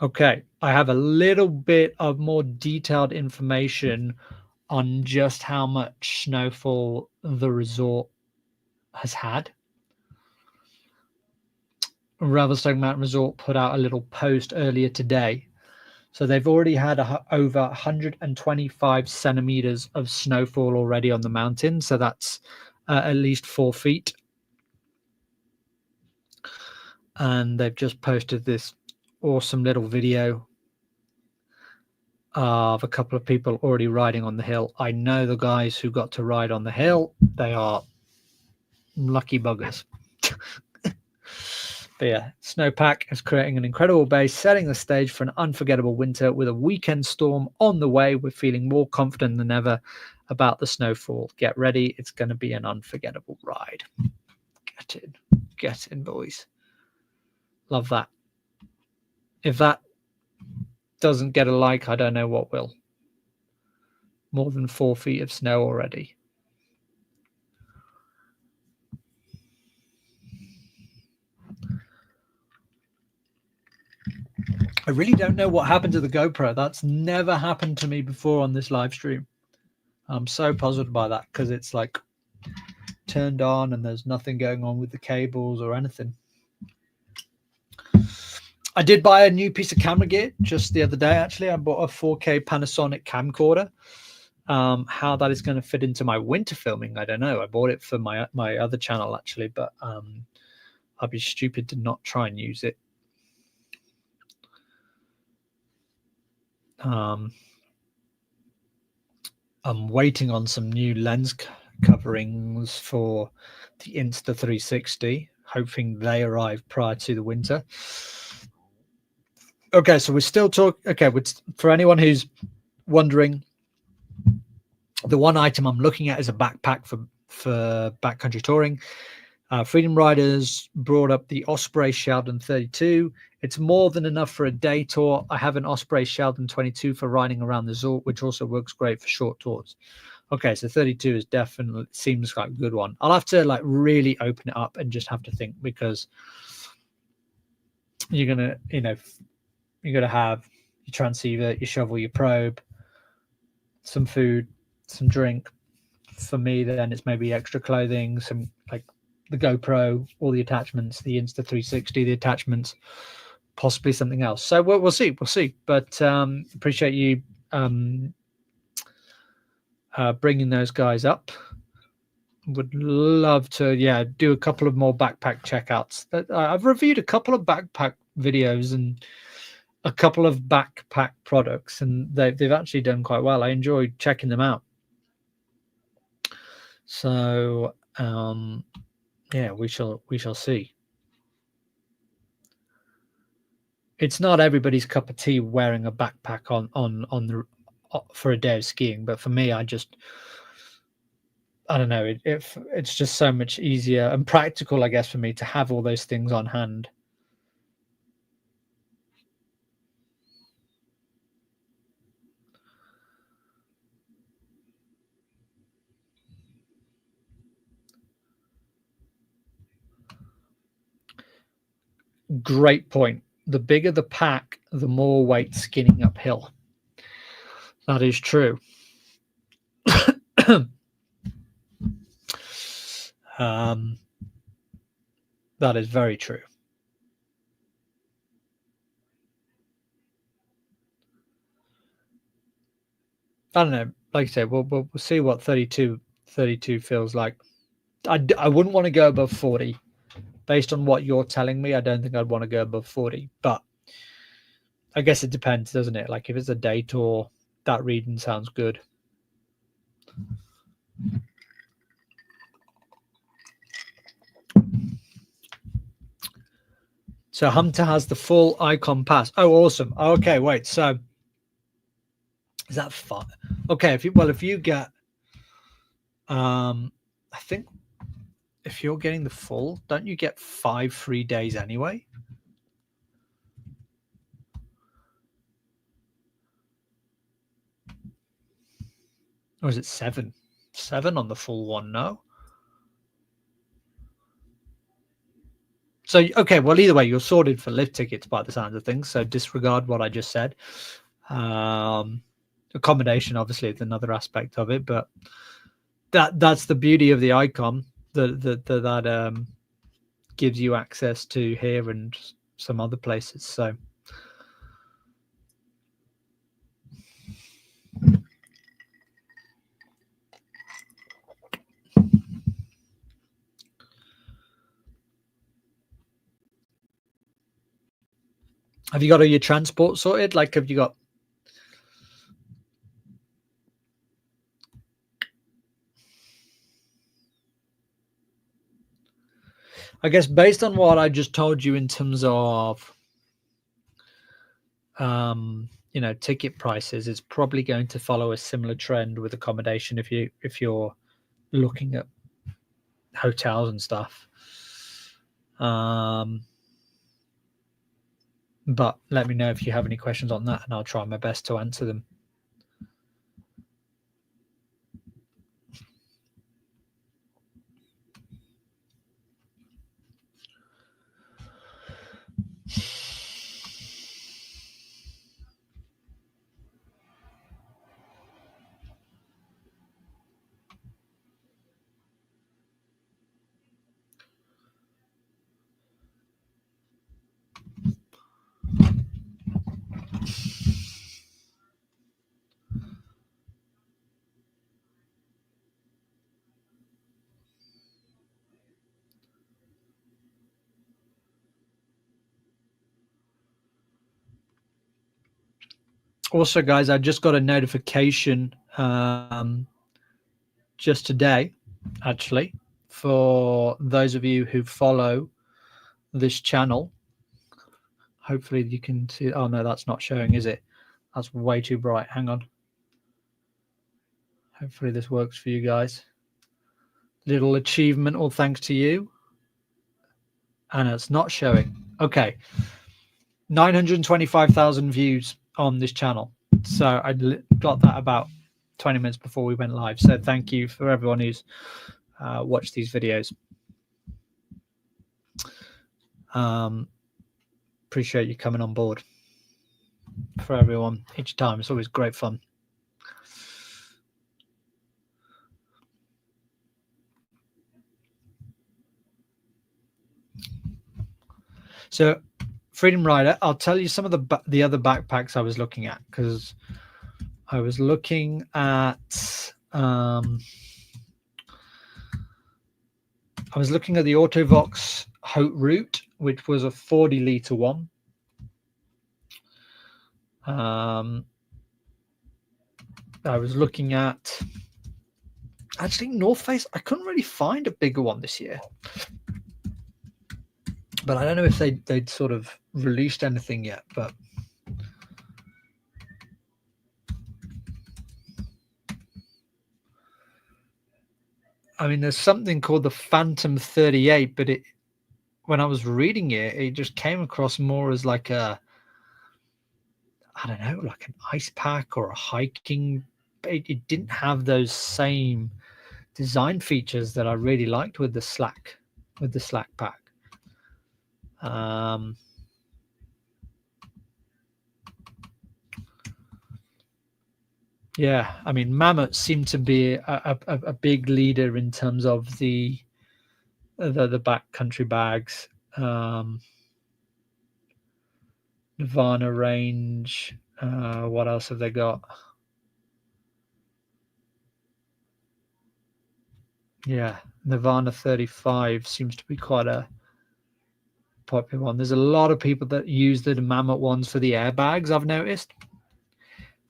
Okay, I have a little bit of more detailed information on just how much snowfall the resort has had. Revelstoke Mountain Resort put out a little post earlier today. So they've already had over 125 centimeters of snowfall already on the mountain. So that's at least 4 feet. And they've just posted this awesome little video of a couple of people already riding on the hill. I know the guys who got to ride on the hill. They are lucky buggers. But yeah, snowpack is creating an incredible base, setting the stage for an unforgettable winter with a weekend storm on the way. We're feeling more confident than ever about the snowfall. Get ready. It's going to be an unforgettable ride. Get in, boys. Love that. If that doesn't get a like, I don't know what will. More than 4 feet of snow already. I really don't know what happened to the GoPro. That's never happened to me before on this live stream. I'm so puzzled by that because it's like turned on and there's nothing going on with the cables or anything. I did buy a new piece of camera gear just the other day. Actually, I bought a 4K Panasonic camcorder. How that is going to fit into my winter filming, I don't know. I bought it for my other channel actually, but I'd be stupid to not try and use it. I'm waiting on some new lens coverings for the Insta360, hoping they arrive prior to the winter. Okay, so we're still talking. Okay, for anyone who's wondering, the one item I'm looking at is a backpack for backcountry touring. Freedom Riders brought up the Osprey Sheldon 32. It's more than enough for a day tour. I have an Osprey Sheldon 22 for riding around the resort, which also works great for short tours. Okay, so 32 is definitely seems like a good one. I'll have to like really open it up and just have to think, because you're gonna, you're gonna have your transceiver, your shovel, your probe, some food, some drink. For me, then it's maybe extra clothing, some like the GoPro, all the attachments, the Insta360, the attachments, possibly something else. So we'll see. But appreciate you bringing those guys up. Would love to, do a couple of more backpack checkouts. I've reviewed a couple of backpack videos and a couple of backpack products, and they've actually done quite well. I enjoyed checking them out. So we shall see. It's not everybody's cup of tea wearing a backpack on the for a day of skiing, but for me, I don't know. It's just so much easier and practical, I guess, for me to have all those things on hand. Great point. The bigger the pack, the more weight skinning uphill. That is true. That is very true. I don't know. Like I said, we'll see what 32 feels like. I wouldn't want to go above 40. Based on what you're telling me, I don't think I'd want to go above 40. But I guess it depends, doesn't it? Like if it's a day tour, that reading sounds good. So Hunter has the full icon pass. Oh, awesome. Okay, wait. So is that fun? Okay, if you get, I think if you're getting the full, don't you get 5 free days anyway? Or is it 7? 7 on the full one? No. So, okay, well, either way, you're sorted for lift tickets by the sounds of things. So disregard what I just said. Accommodation, obviously, is another aspect of it, but that's the beauty of the icon that gives you access to here and some other places. So. Have you got all your transport sorted? Like, have you got? I guess based on what I just told you in terms of, ticket prices, it's probably going to follow a similar trend with accommodation if you're looking at hotels and stuff. But let me know if you have any questions on that, and I'll try my best to answer them. Also, guys, I just got a notification just today, actually, for those of you who follow this channel. Hopefully you can see. Oh, no, that's not showing, is it? That's way too bright. Hang on. Hopefully this works for you guys. Little achievement, all thanks to you. And it's not showing. Okay. 925,000 views on this channel. So I got that about 20 minutes before we went live. So thank you for everyone who's watched these videos. Appreciate you coming on board. For everyone each time. It's always great fun. So Freedom Rider. I'll tell you some of the other backpacks I was looking at, because I was looking at the Autovox Haute Route, which was a 40-liter one. I was looking at actually North Face. I couldn't really find a bigger one this year, but I don't know if they'd sort of released anything yet. But I mean, there's something called the Phantom 38, but when I was reading it, it just came across more as like I don't know, like an ice pack or a hiking. It didn't have those same design features that I really liked with the Slack pack. Yeah, I mean, Mammoth seemed to be a big leader in terms of the backcountry bags. Nirvana range. What else have they got? Yeah, Nirvana 35 seems to be quite a popular one. There's a lot of people that use the Mammoth ones for the airbags, I've noticed.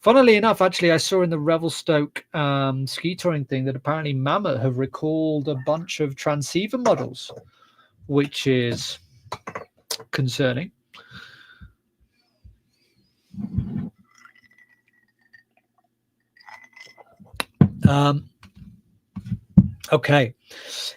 Funnily enough, actually, I saw in the Revelstoke ski touring thing that apparently Mammoth have recalled a bunch of transceiver models, which is concerning. Okay.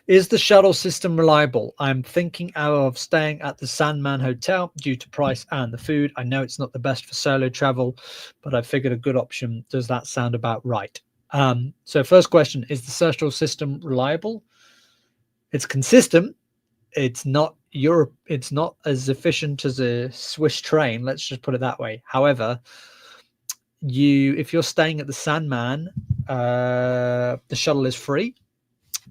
Is the shuttle system reliable? I'm thinking of staying at the Sandman Hotel due to price and the food. I know it's not the best for solo travel, but I figured a good option. Does that sound about right? So first question, is the shuttle system reliable? It's consistent. It's not Europe. It's not as efficient as a Swiss train. Let's just put it that way. However, if you're staying at the Sandman, the shuttle is free.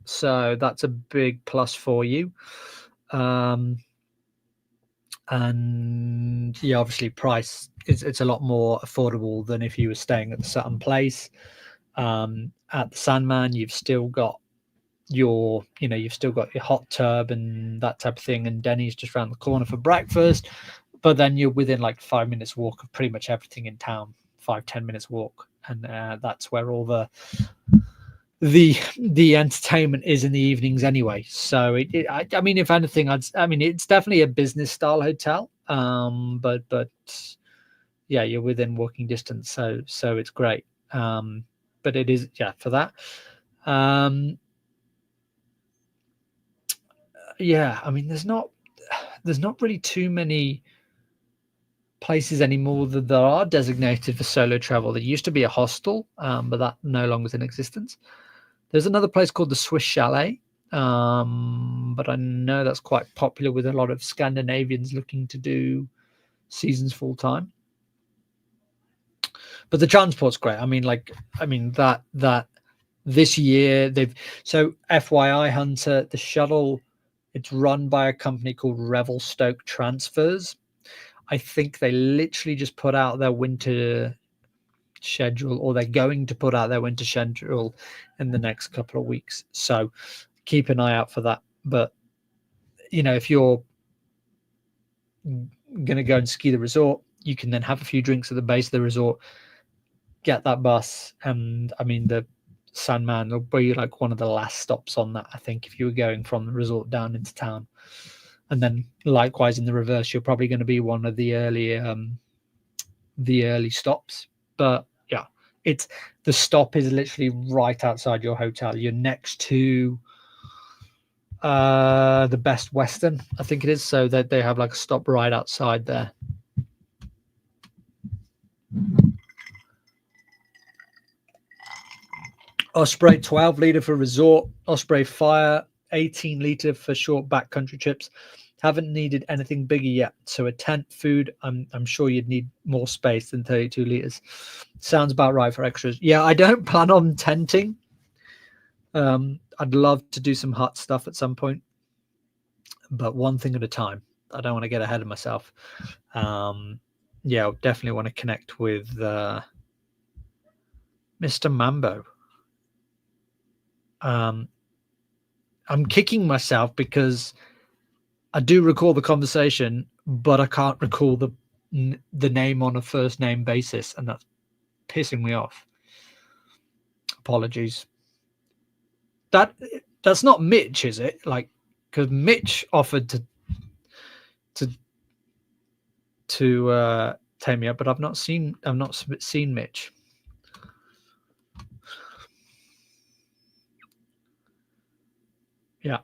So that's a big plus for you. And yeah, obviously price it's a lot more affordable than if you were staying at the Sutton Place. At the Sandman, you've still got your hot tub and that type of thing, and Denny's just around the corner for breakfast. But then you're within like 5 minutes walk of pretty much everything in town, 5-10 minutes walk, and that's where all the entertainment is in the evenings anyway. So I mean, if anything, it's definitely a business style hotel. But yeah, you're within walking distance, so it's great. But it is, yeah, for that. Yeah, I mean, there's not really too many places anymore that there are designated for solo travel. There used to be a hostel, but that no longer is in existence. There's another place called the Swiss Chalet, but I know that's quite popular with a lot of Scandinavians looking to do seasons full time. But the transport's great. I mean, that this year so FYI, Hunter, the shuttle, it's run by a company called Revelstoke Transfers. I think they literally just put out their winter schedule, or they're going to put out their winter schedule in the next couple of weeks. So keep an eye out for that. But, if you're going to go and ski the resort, you can then have a few drinks at the base of the resort, get that bus. And I mean, the Sandman will be like one of the last stops on that, I think, if you were going from the resort down into town. And then likewise in the reverse, you're probably going to be one of the early stops. But yeah, the stop is literally right outside your hotel. You're next to the Best Western, I think it is. So that they have like a stop right outside there. Osprey 12-liter for resort. Osprey Fire 18-liter for short backcountry trips. Haven't needed anything bigger yet. So a tent, food, I'm sure you'd need more space than 32 liters. Sounds about right for extras. Yeah, I don't plan on tenting. I'd love to do some hut stuff at some point, but one thing at a time. I don't want to get ahead of myself. Yeah, I definitely want to connect with Mr. Mambo. I'm kicking myself because I do recall the conversation, but I can't recall the name on a first name basis, and that's pissing me off. Apologies. That's not Mitch, is it? Like, because Mitch offered to take me up, but I've not seen Mitch. Yeah.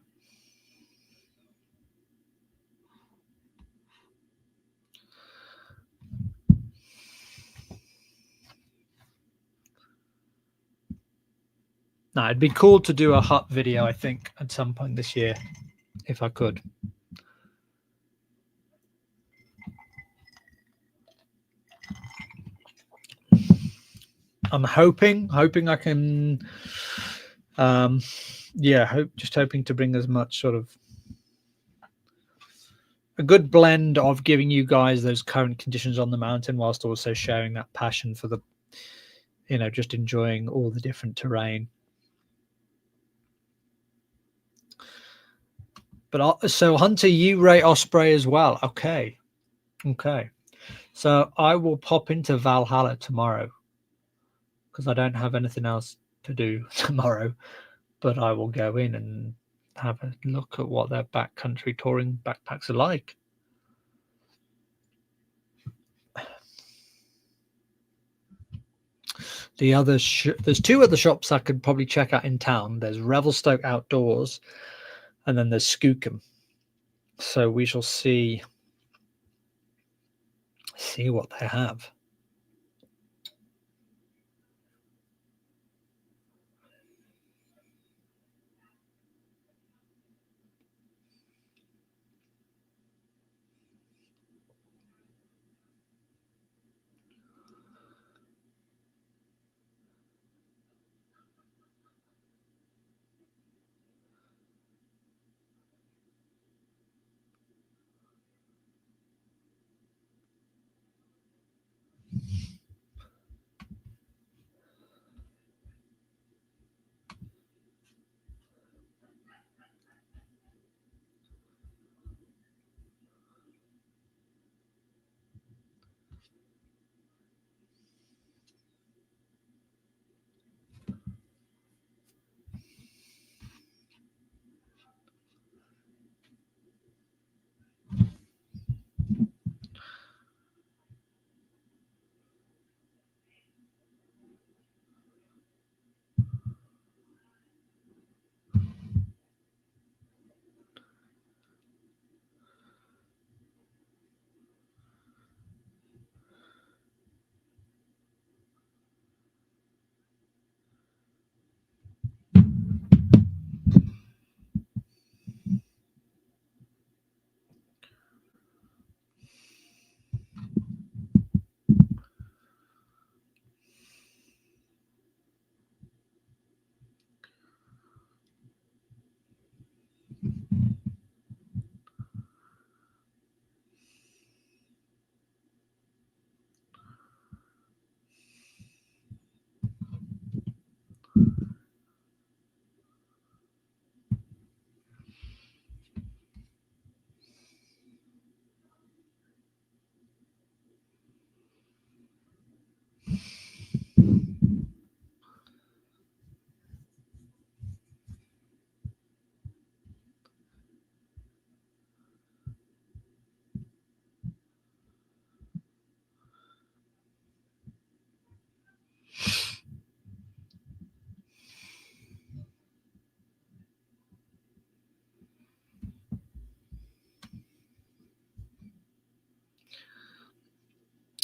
No, it'd be cool to do a hut video, I think, at some point this year, if I could. I'm hoping I can, yeah, hoping to bring as much sort of a good blend of giving you guys those current conditions on the mountain whilst also showing that passion for the, just enjoying all the different terrain. But so Hunter, you rate Osprey as well. Okay. So I will pop into Valhalla tomorrow because I don't have anything else to do tomorrow, but I will go in and have a look at what their backcountry touring backpacks are like. There's two other shops I could probably check out in town. There's Revelstoke Outdoors, and then there's Skookum. So we shall see what they have.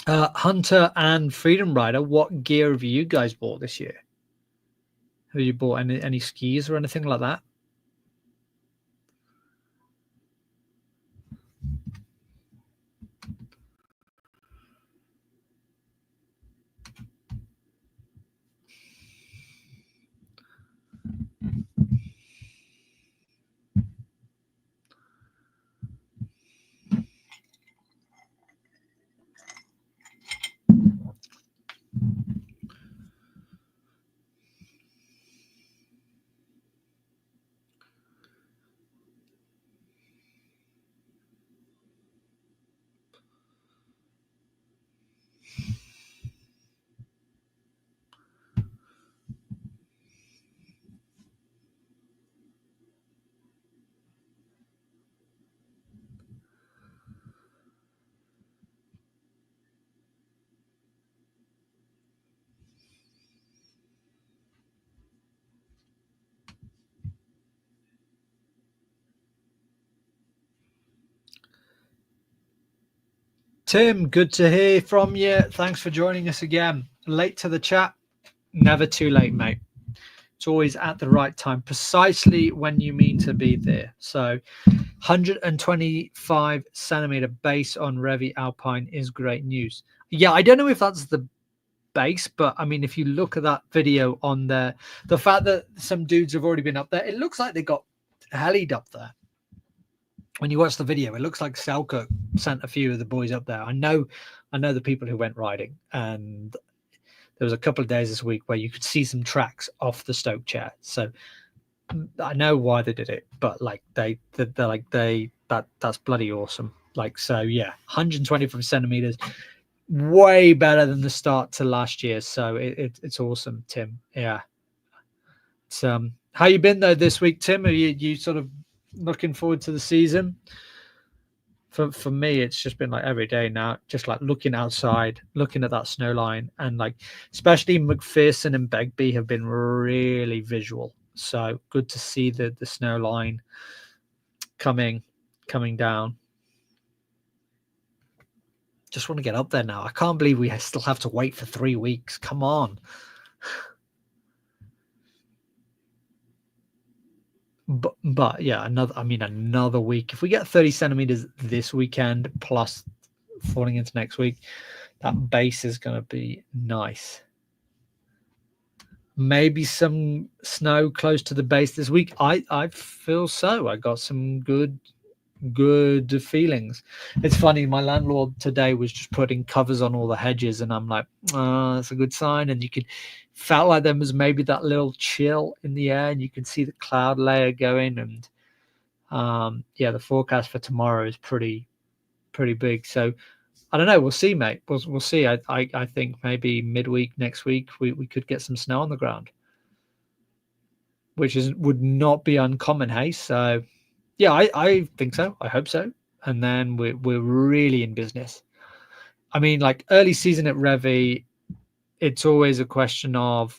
Hunter and Freedom Rider, what gear have you guys bought this year? Have you bought any skis or anything like that? Tim, good to hear from you. Thanks for joining us again. Late to the chat, never too late, mate. It's always at the right time, precisely when you mean to be there. So 125 centimeter base on Revi Alpine is great news. Yeah, I don't know if that's the base, but I mean, if you look at that video on there, the fact that some dudes have already been up there, it looks like they got helied up there. When you watch the video, it looks like Selkirk sent a few of the boys up there. I know the people who went riding, and there was a couple of days this week where you could see some tracks off the Stoke chair. So I know why they did it, but like that's bloody awesome. Like, so yeah, 125 centimeters, way better than the start to last year. So it's awesome, Tim. Yeah. It's, how you been though this week, Tim? Are you sort of looking forward to the season? For me, it's just been like every day now, just like looking outside, looking at that snow line, and like especially McPherson and Begbie have been really visual. So good to see the snow line coming down. Just want to get up there now. I can't believe we still have to wait for 3 weeks. Come on. But yeah, another week. If we get 30 centimeters this weekend plus falling into next week, that base is going to be nice. Maybe some snow close to the base this week. I feel so. I got some good feelings. It's funny, my landlord today was just putting covers on all the hedges, and I'm like, oh, that's a good sign. And you could felt like there was maybe that little chill in the air, and you could see the cloud layer going. And yeah, the forecast for tomorrow is pretty big. So I don't know. We'll see, mate. We'll see. I think maybe midweek next week we could get some snow on the ground, which would not be uncommon. Hey, so yeah, I think so. I hope so. And then we're really in business. I mean, like early season at Revi, it's always a question of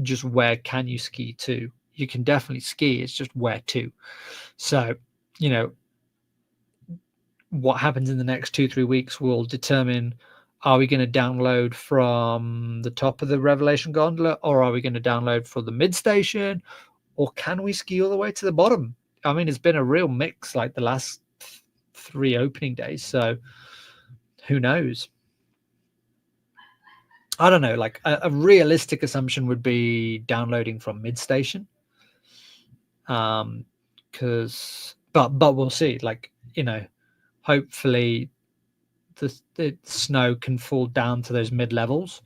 just where can you ski to. You can definitely ski. It's just where to. So, you know, what happens in the next 2-3 weeks will determine, are we going to download from the top of the Revelation gondola, or are we going to download for the mid station, or can we ski all the way to the bottom? I mean, it's been a real mix like the last 3 opening days. So who knows? I don't know. Like a realistic assumption would be downloading from mid station. But we'll see. Like, you know, hopefully the snow can fall down to those mid levels.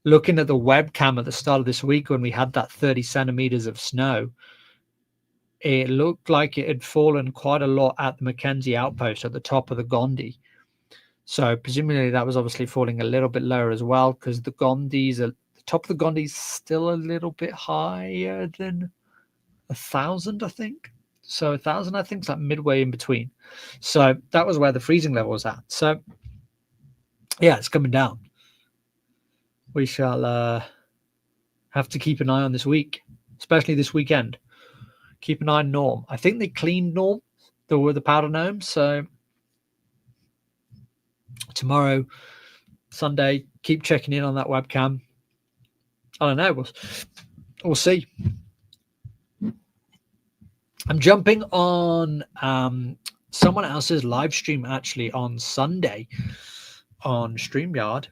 Looking at the webcam at the start of this week when we had that 30 centimeters of snow, it looked like it had fallen quite a lot at the Mackenzie outpost at the top of the Gondi. So presumably that was obviously falling a little bit lower as well, because the top of the Gondi is still a little bit higher than 1,000, I think. So 1,000, I think, is like midway in between. So that was where the freezing level was at. So yeah, it's coming down. We shall have to keep an eye on this week, especially this weekend. Keep an eye on Norm. I think they cleaned Norm, the powder gnome. So tomorrow, Sunday, keep checking in on that webcam. I don't know. We'll see. I'm jumping on someone else's live stream actually on Sunday on StreamYard.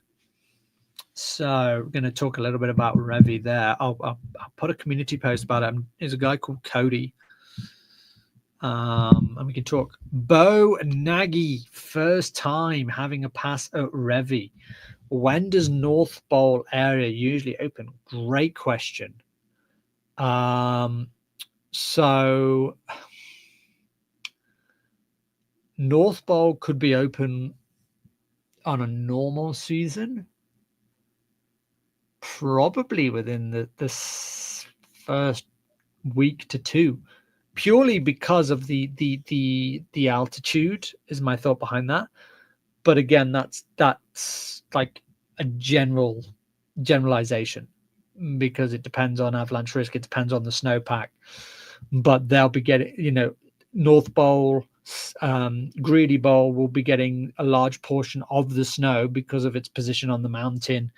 So we're going to talk a little bit about Revi there. I'll put a community post about it. There's a guy called Cody. And we can talk. Bo Nagy, first time having a pass at Revi. When does North Bowl area usually open? Great question. So North Bowl could be open on a normal season, probably within the first week to 2, purely because of the altitude is my thought behind that. But again, that's like a generalization, because it depends on avalanche risk, it depends on the snowpack. But they'll be getting, North Bowl Greedy Bowl will be getting a large portion of the snow because of its position on the mountain,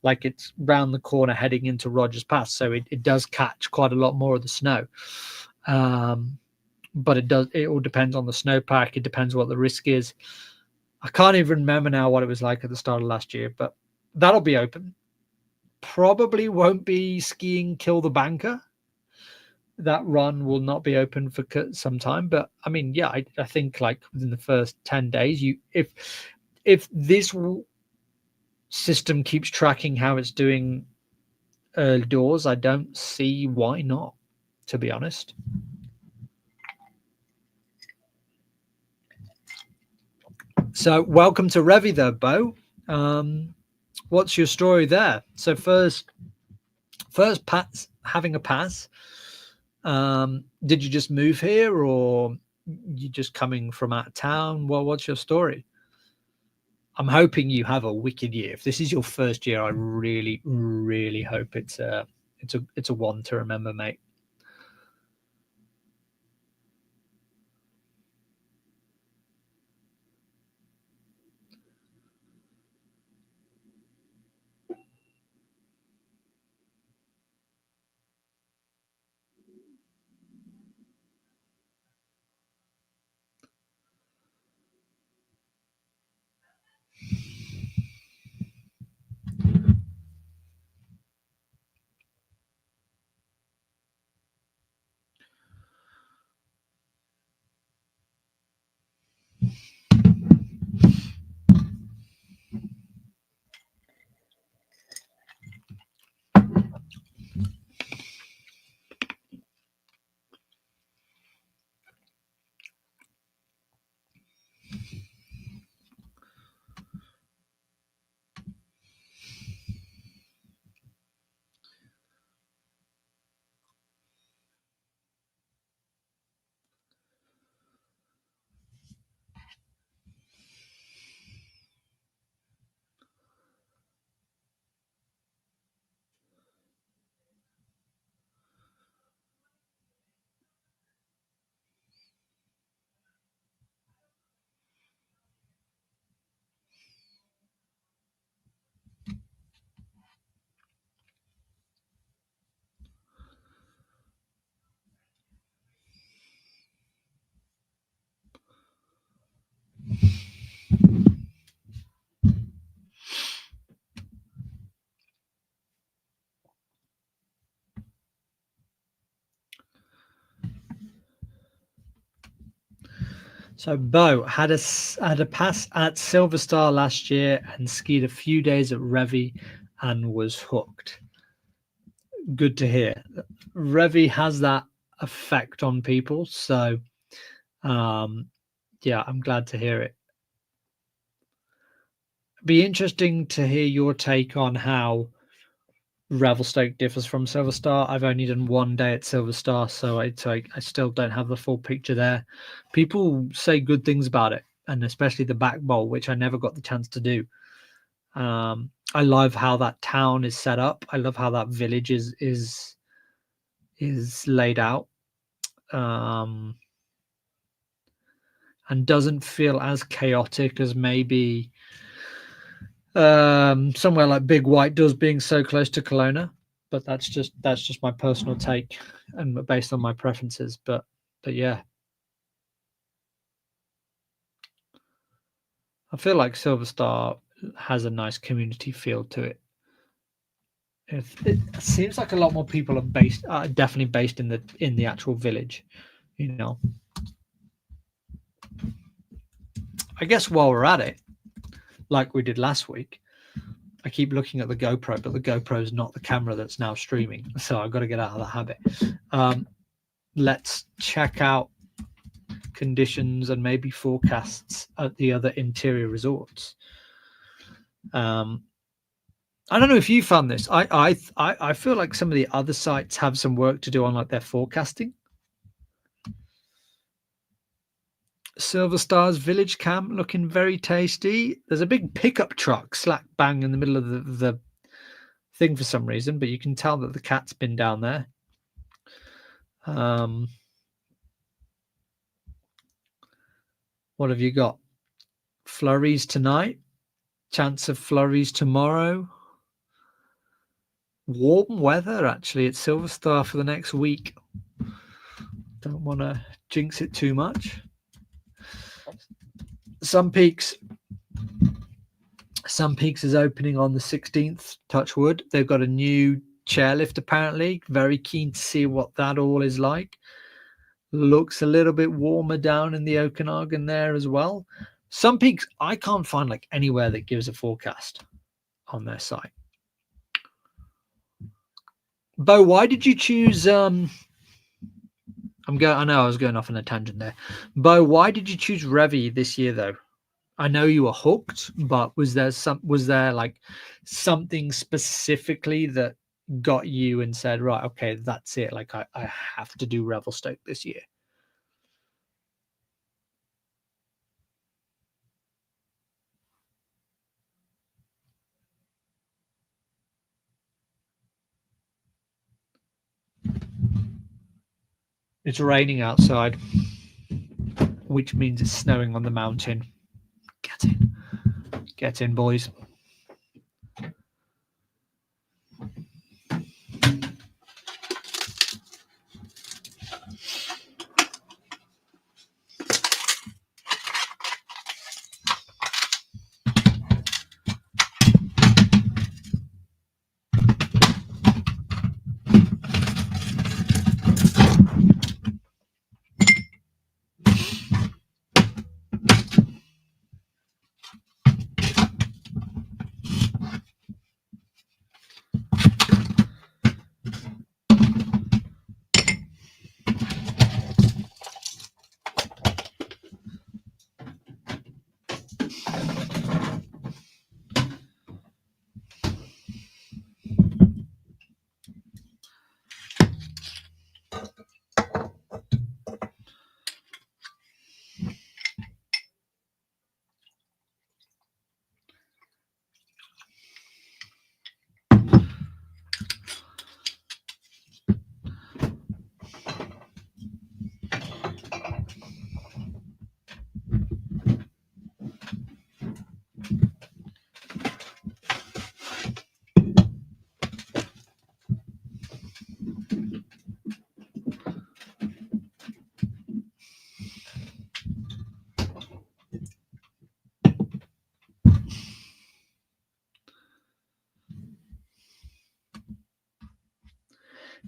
like it's round the corner heading into Rogers Pass, so it does catch quite a lot more of the snow. But it all depends on the snowpack. It depends what the risk is. I can't even remember now what it was like at the start of last year, but that'll be open. Probably won't be skiing Kill the Banker. That run will not be open for some time, but I mean, yeah, I think like within the first 10 days, if this system keeps tracking how it's doing early doors, I don't see why not, to be honest. So welcome to Revy though, Bo. What's your story there? So first pass, having a pass. Did you just move here, or you just coming from out of town? Well, what's your story? I'm hoping you have a wicked year. If this is your first year, I really, really hope it's a one to remember, mate. So Bo had a pass at Silver Star last year and skied a few days at Revy and was hooked. Good to hear. Revy has that effect on people, so yeah, I'm glad to hear it. Be interesting to hear your take on how Revelstoke differs from Silver Star. I've only done one day at Silver Star, so I still don't have the full picture there. People say good things about it, and especially the back bowl, which I never got the chance to do. I love how that town is set up. I love how that village is laid out, and doesn't feel as chaotic as maybe somewhere like Big White does, being so close to Kelowna. But that's just my personal take and based on my preferences. But yeah, I feel like Silver Star has a nice community feel to it. It seems like a lot more people are definitely based in the actual village, you know. I guess while we're at it, like we did last week, I keep looking at the GoPro, but the GoPro is not the camera that's now streaming, so I've got to get out of that habit. Let's check out conditions and maybe forecasts at the other interior resorts. I don't know if you found this. I feel like some of the other sites have some work to do on like their forecasting. Silver Star's village camp looking very tasty. There's a big pickup truck slack bang in the middle of the thing for some reason, but you can tell that the cat's been down there. What have you got? Flurries tonight. Chance of flurries tomorrow. Warm weather, actually, at Silver Star for the next week. Don't want to jinx it too much. Sun Peaks is opening on the 16th. Touch wood. They've got a new chairlift, apparently. Very keen to see what that all is like. Looks a little bit warmer down in the Okanagan there as well. Sun Peaks, I can't find like anywhere that gives a forecast on their site. Bo, why did you choose I know I was going off on a tangent there. Bo, why did you choose Revy this year though? I know you were hooked, but was there like something specifically that got you and said, right, okay, that's it. Like I have to do Revelstoke this year. It's raining outside, which means it's snowing on the mountain. Get in, boys.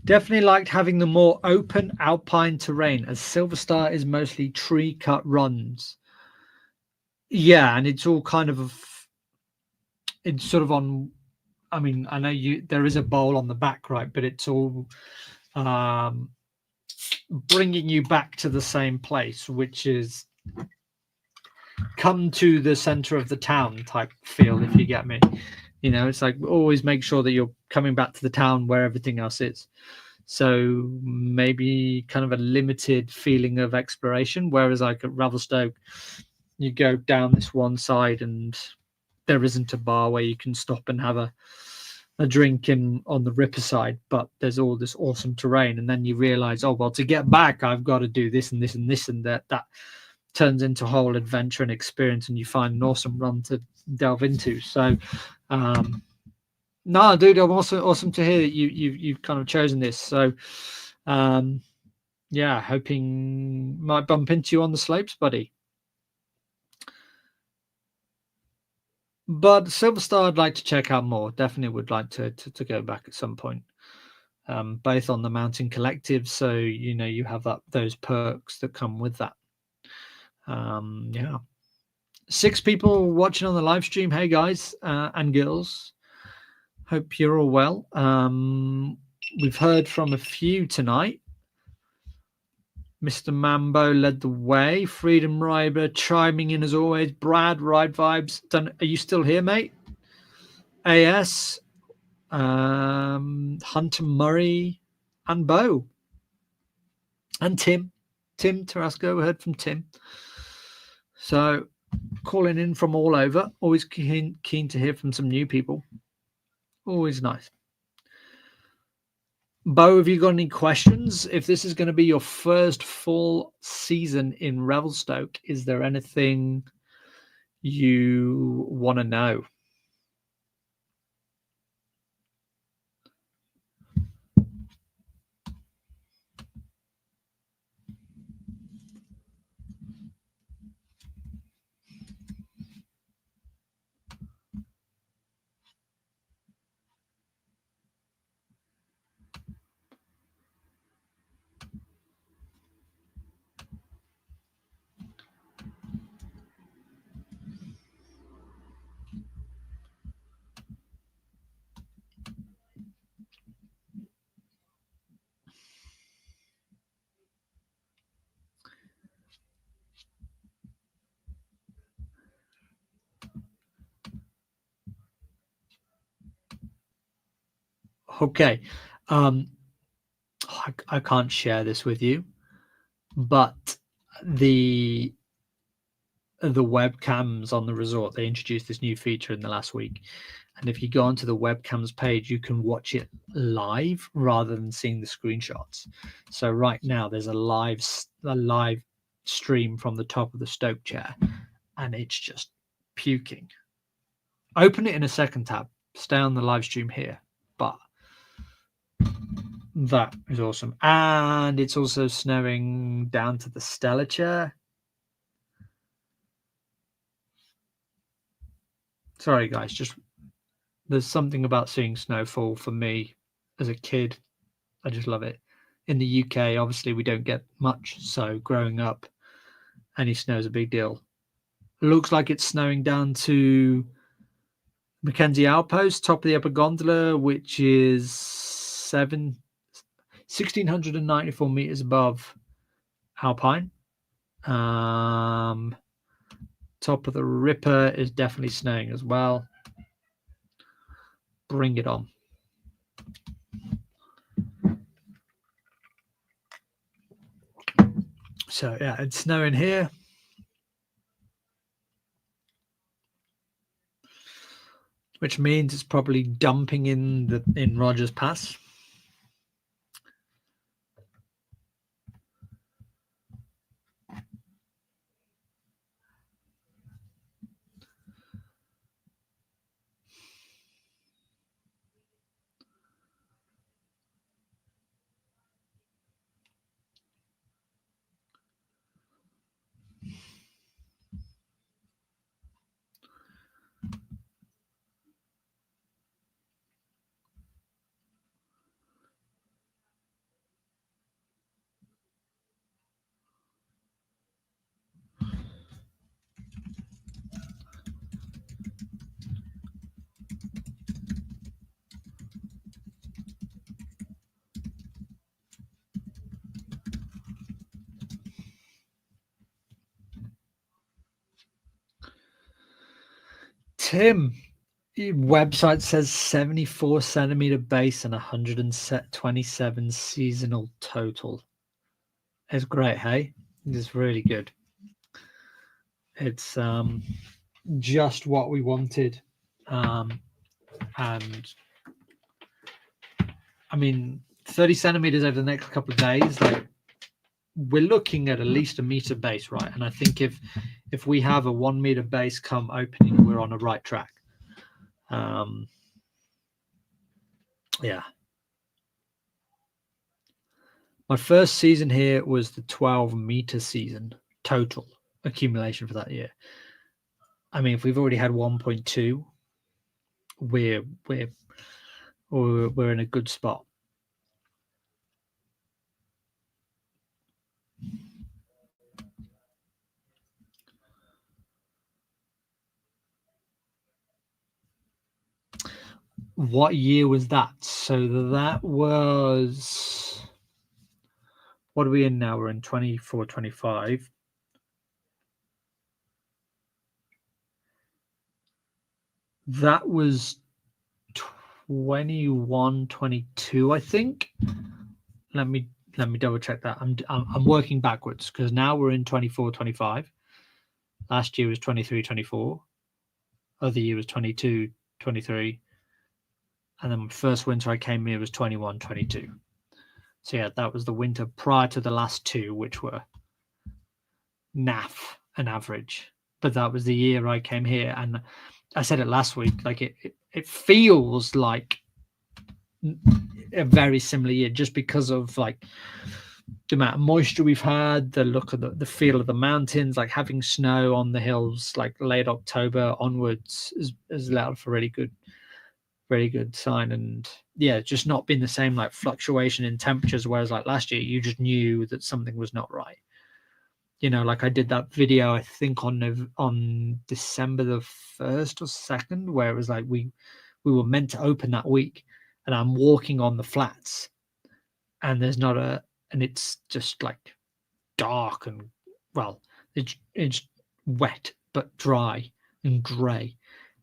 Definitely liked having the more open alpine terrain, as Silver Star is mostly tree cut runs. Yeah, and it's all kind of it's sort of on. I mean, I know there is a bowl on the back, right? But it's all bringing you back to the same place, which is come to the center of the town type feel, if you get me. You know, it's like always make sure that you're coming back to the town where everything else is. So maybe kind of a limited feeling of exploration, whereas like at Revelstoke, you go down this one side and there isn't a bar where you can stop and have a drink on the Ripper side, but there's all this awesome terrain, and then you realize, oh well, to get back I've got to do this and this and this, and that turns into a whole adventure and experience, and you find an awesome run to delve into. So no, dude, I'm also awesome to hear that you've kind of chosen this. So yeah, hoping might bump into you on the slopes, buddy. But Silver Star I'd like to check out more. Definitely would like to go back at some point. Both on the Mountain Collective, so you know you have those perks that come with that. Yeah, 6 people watching on the live stream. Hey guys and girls, hope you're all well. We've heard from a few tonight. Mr. Mambo led the way. Freedom Rider chiming in as always. Brad, Ride Vibes. Are you still here, mate? AS, Hunter Murray, and Bo. And Tim Tarasco. We heard from Tim. So calling in from all over. Always keen to hear from some new people. Always nice. Bo, have you got any questions? If this is going to be your first full season in Revelstoke, is there anything you want to know? Okay. I can't share this with you, but the webcams on the resort, they introduced this new feature in the last week. And if you go onto the webcams page, you can watch it live rather than seeing the screenshots. So right now there's a live stream from the top of the Stoke chair, and it's just puking. Open it in a second tab. Stay on the live stream here. But that is awesome. And it's also snowing down to the Stella chair. Sorry, guys. Just there's something about seeing snowfall for me as a kid. I just love it. In the UK, obviously, we don't get much. So growing up, any snow is a big deal. It looks like it's snowing down to Mackenzie Outpost, top of the upper gondola, which is 1,694 meters above Alpine. Top of the Ripper is definitely snowing as well. Bring it on. So yeah, it's snowing here. Which means it's probably dumping in Rogers Pass. Tim, your website says 74 centimeter base and 127 seasonal total. It's great, hey? It's really good. It's just what we wanted. And I mean, 30 centimeters over the next couple of days, like we're looking at least a meter base, right? And I think if we have a 1 meter base come opening, we're on a right track. Yeah. My first season here was the 12-meter season total accumulation for that year. I mean, if we've already had 1.2, we're in a good spot. What year was that? So that was, what are we in now? We're in 24, 25. That was 21, 22, I think. Let me double check that. I'm working backwards because now we're in 24, 25. Last year was 23, 24. Other year was 22, 23. And then my first winter I came here was 21, 22. So yeah, that was the winter prior to the last two, which were naff and average. But that was the year I came here, and I said it last week. Like it feels like a very similar year, just because of like the amount of moisture we've had, the look of the feel of the mountains, like having snow on the hills, like late October onwards, is allowed for really good sign. And yeah, just not been the same like fluctuation in temperatures. Whereas like last year, you just knew that something was not right. You know, like I did that video, I think on December the 1st or 2nd, where it was like we were meant to open that week, and I'm walking on the flats, and and it's just like dark and, well, it's wet but dry and grey,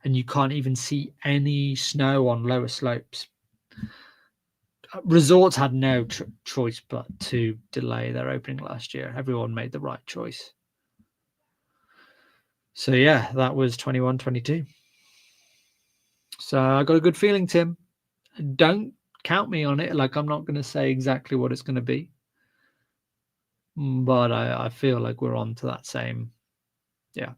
and you can't even see any snow on lower slopes. Resorts had no choice but to delay their opening last year. Everyone made the right choice. So yeah, that was 21-22. So I got a good feeling, Tim. Don't count me on it. Like, I'm not going to say exactly what it's going to be, but I feel like we're on to that same. Yeah.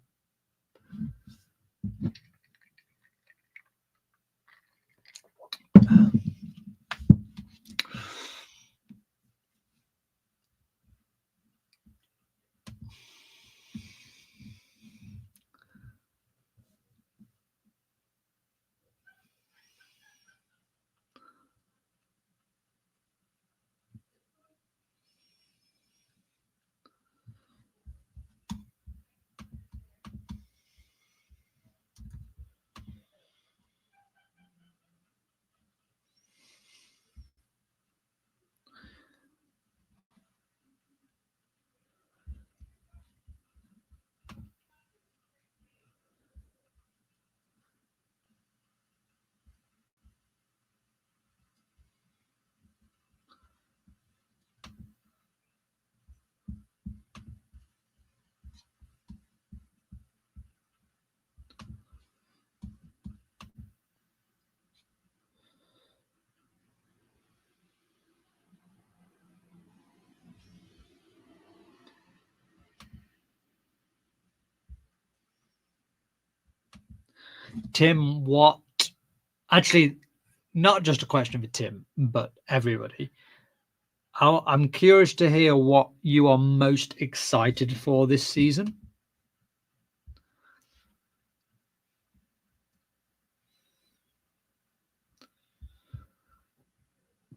Tim, what actually, not just a question for Tim, but everybody. I'm curious to hear what you are most excited for this season.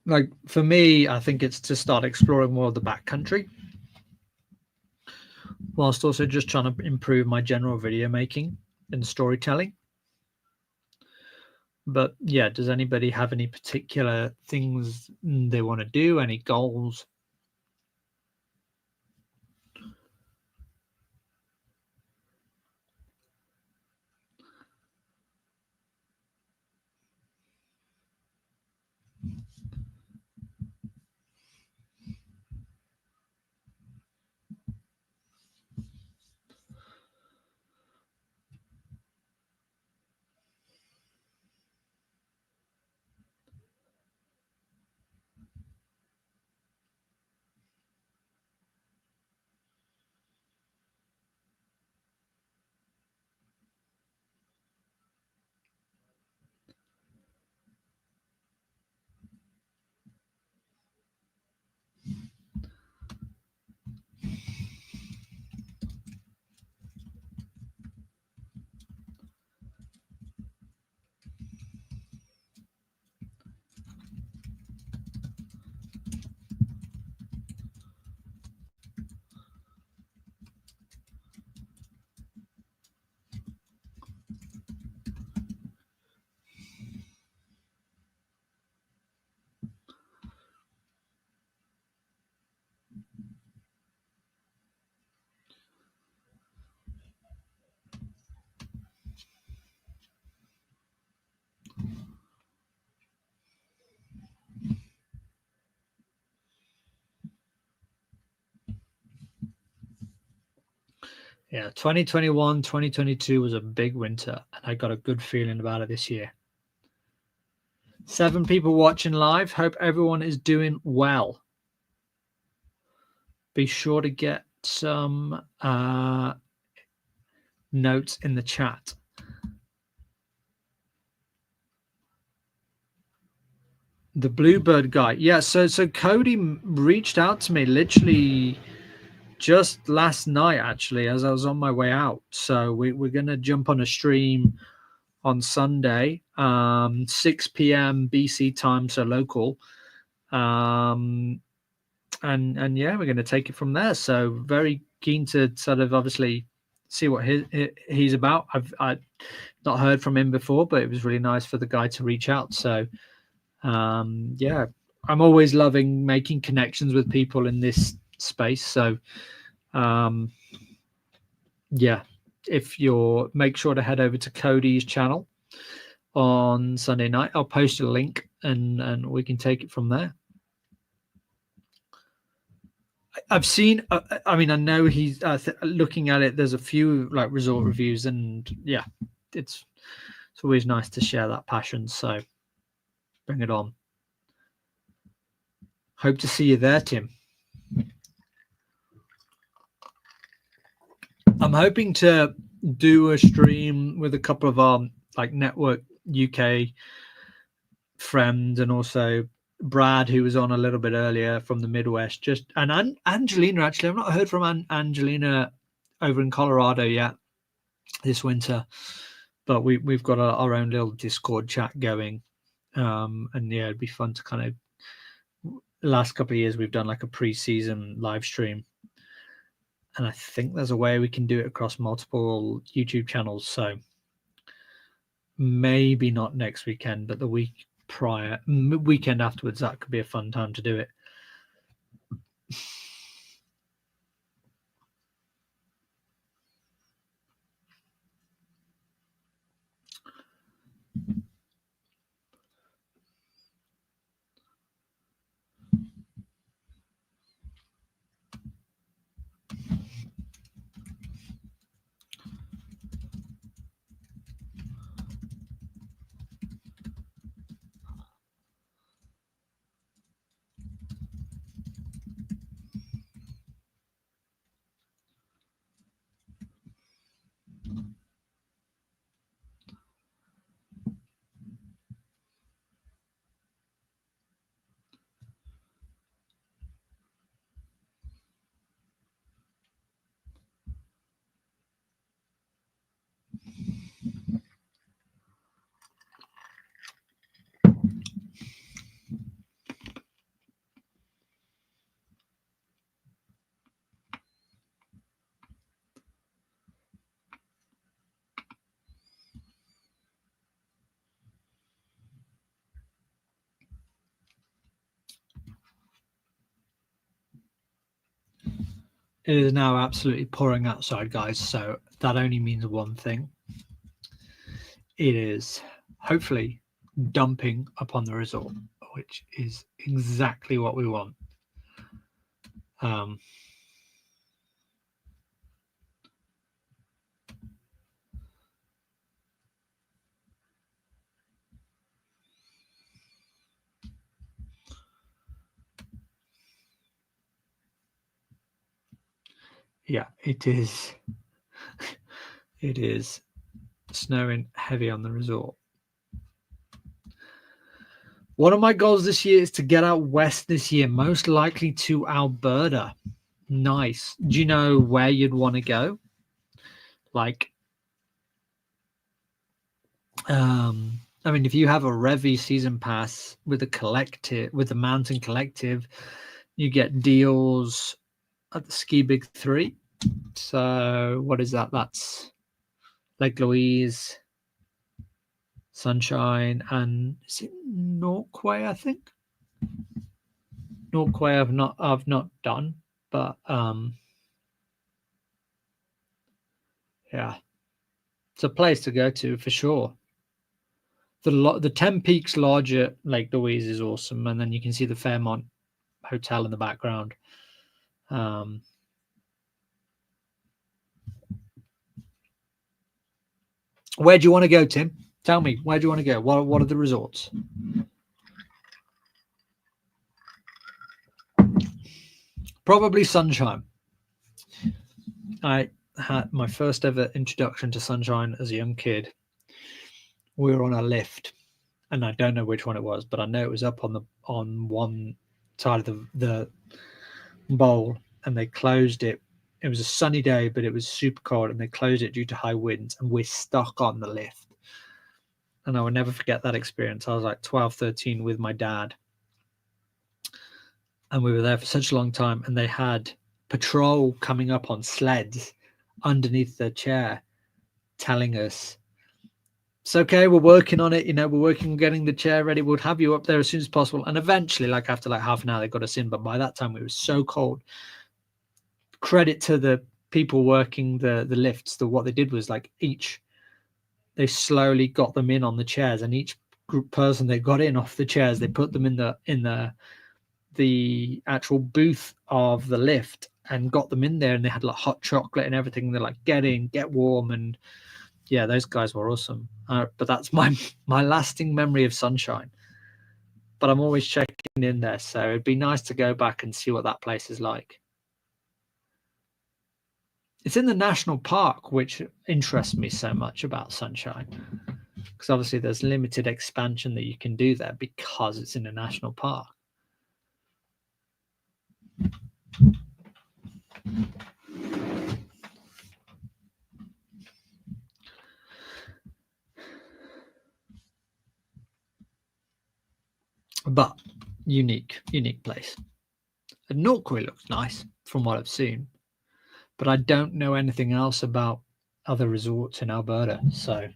Like, for me, I think it's to start exploring more of the backcountry, whilst also just trying to improve my general video making and storytelling. But yeah, does anybody have any particular things they want to do? Any goals? Yeah, 2021, 2022 was a big winter, and I got a good feeling about it this year. 7 people watching live. Hope everyone is doing well. be sure to get some notes in the chat. The Bluebird guy. Yeah, so Cody reached out to me literally just last night, actually, as I was on my way out. So we're going to jump on a stream on Sunday, 6 p.m. BC time, so local. And yeah, we're going to take it from there. So very keen to sort of obviously see what he's about. I've not heard from him before, but it was really nice for the guy to reach out. So yeah, I'm always loving making connections with people in this space. So yeah, if you're, make sure to head over to Cody's channel on Sunday night. I'll post a link and we can take it from there. I've seen, I mean, I know he's looking at it. There's a few like resort reviews, and yeah, it's always nice to share that passion. So bring it on. Hope to see you there, Tim. I'm hoping to do a stream with a couple of our like network UK friends, and also Brad, who was on a little bit earlier from the Midwest. Just and Angelina, actually, I've not heard from Angelina over in Colorado yet this winter, but we've got our own little Discord chat going, and yeah, it'd be fun to kind of. The last couple of years, we've done like a pre-season live stream, and I think there's a way we can do it across multiple YouTube channels. So maybe not next weekend, but the weekend afterwards, that could be a fun time to do it. It is now absolutely pouring outside, guys. So that only means one thing. It is hopefully dumping upon the resort, which is exactly what we want. Yeah, it is. It is snowing heavy on the resort. One of my goals this year is to get out west this year, most likely to Alberta. Nice. Do you know where you'd want to go? Like, I mean, if you have a Revy season pass with a collective, with the Mountain Collective, you get deals at the Ski Big 3. So what is that? That's Lake Louise, Sunshine, and is it Norquay? I think Norquay. I've not done, but yeah, it's a place to go to for sure. The 10 Peaks Lodge at Lake Louise is awesome, and then you can see the Fairmont Hotel in the background. Where do you want to go, Tim? Tell me, where do you want to go? What are the resorts? Probably sunshine. I had my first ever introduction to sunshine as a young kid. We were on a lift, and I don't know which one it was, but I know it was up on one side of the bowl, and they closed it. It was a sunny day, but it was super cold, and they closed it due to high winds, and we're stuck on the lift. And I will never forget that experience. I was like 12, 13 with my dad, and we were there for such a long time, and they had patrol coming up on sleds underneath their chair telling us, it's okay, we're working on it, we're working on getting the chair ready, we'll have you up there as soon as possible. And eventually, like after like half an hour, they got us in, but by that time it was so cold. Credit to the people working the lifts, what they did was like they slowly got them in on the chairs, and each group person they got in off the chairs, they put them in the actual booth of the lift and got them in there, and they had like hot chocolate and everything. They're like, get in, get warm. And yeah, those guys were awesome. But that's my lasting memory of sunshine. But I'm always checking in there, so it'd be nice to go back and see what that place is like. It's in the national park, which interests me so much about sunshine, because obviously there's limited expansion that you can do there because it's in a national park. But unique place. And Norquay looks nice from what I've seen, but I don't know anything else about other resorts in Alberta. So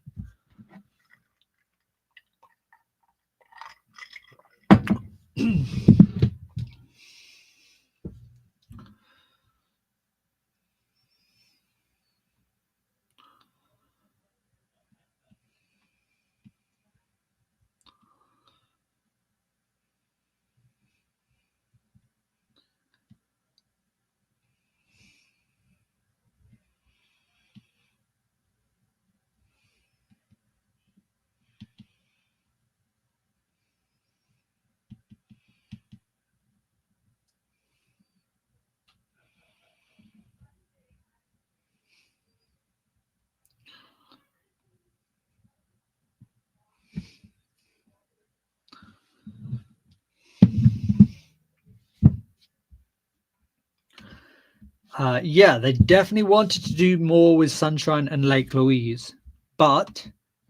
yeah, they definitely wanted to do more with Sunshine and Lake Louise, but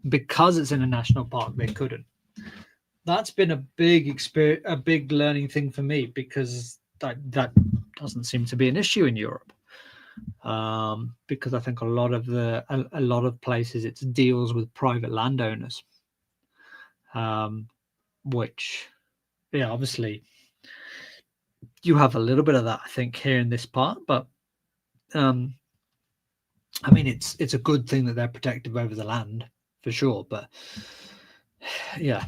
because it's in a national park, they couldn't. That's been a big experience, a big learning thing for me, because that doesn't seem to be an issue in Europe. Because I think a lot of places it deals with private landowners, which, yeah, obviously you have a little bit of that, I think, here in this part, but I mean, it's a good thing that they're protective over the land for sure. But yeah,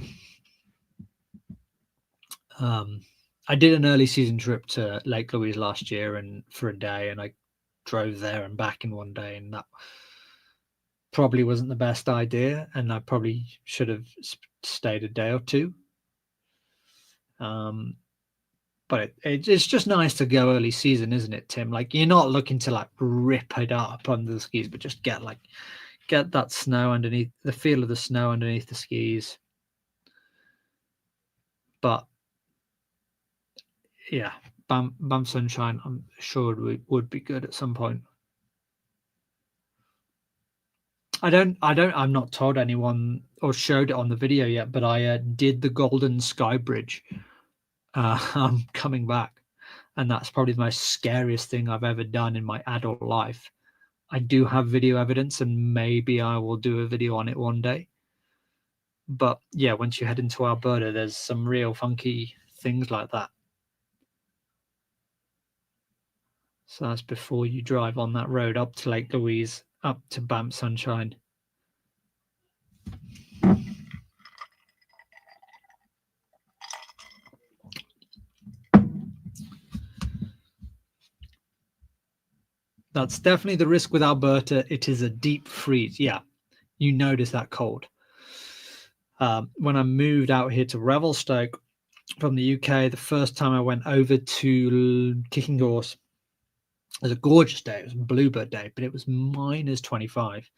I did an early season trip to Lake Louise last year, and for a day, and I drove there and back in one day, and that probably wasn't the best idea, and I probably should have stayed a day or two. But it's just nice to go early season, isn't it, Tim? Like, you're not looking to like rip it up under the skis, but just get that snow underneath, the feel of the snow underneath the skis. But yeah, Banff Sunshine, I'm sure would be good at some point. I'm not told anyone or showed it on the video yet, but I did the Golden Sky Bridge. I'm coming back, and that's probably the most scariest thing I've ever done in my adult life. I do have video evidence, and maybe I will do a video on it one day. But yeah, once you head into Alberta, there's some real funky things like that. So that's before you drive on that road up to Lake Louise, up to Banff Sunshine. That's definitely the risk with Alberta. It is a deep freeze. Yeah, you notice that cold. When I moved out here to Revelstoke, from the UK. The first time I went over to Kicking Horse, it was a gorgeous day. It was a bluebird day, but it was minus 25.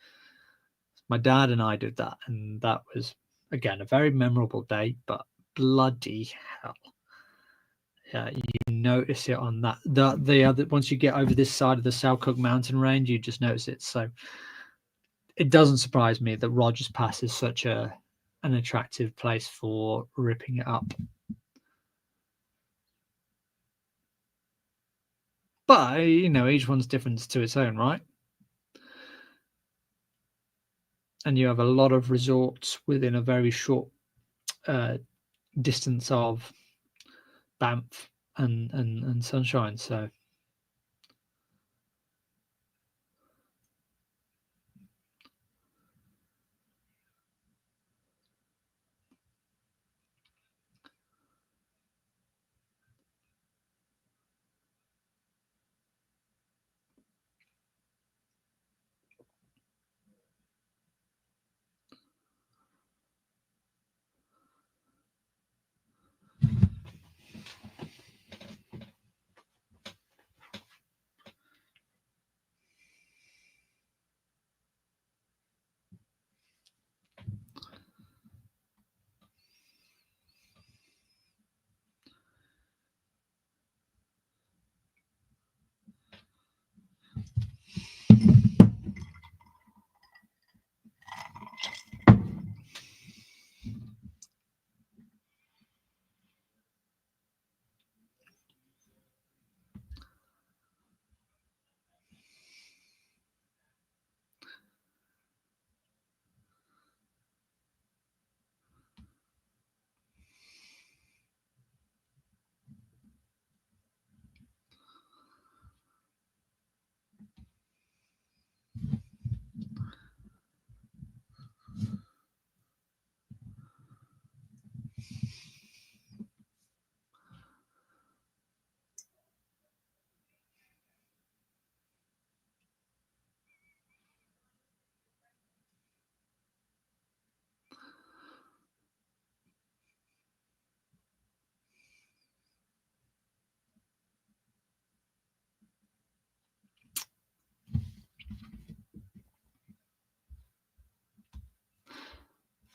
My dad and I did that, and that was, again, a very memorable day, but bloody hell. Yeah, you notice it on that. The other, once you get over this side of the Selkirk mountain range, you just notice it. So it doesn't surprise me that Rogers Pass is such an attractive place for ripping it up. But, you know, each one's different to its own, right? And you have a lot of resorts within a very short distance of Banff and Sunshine. So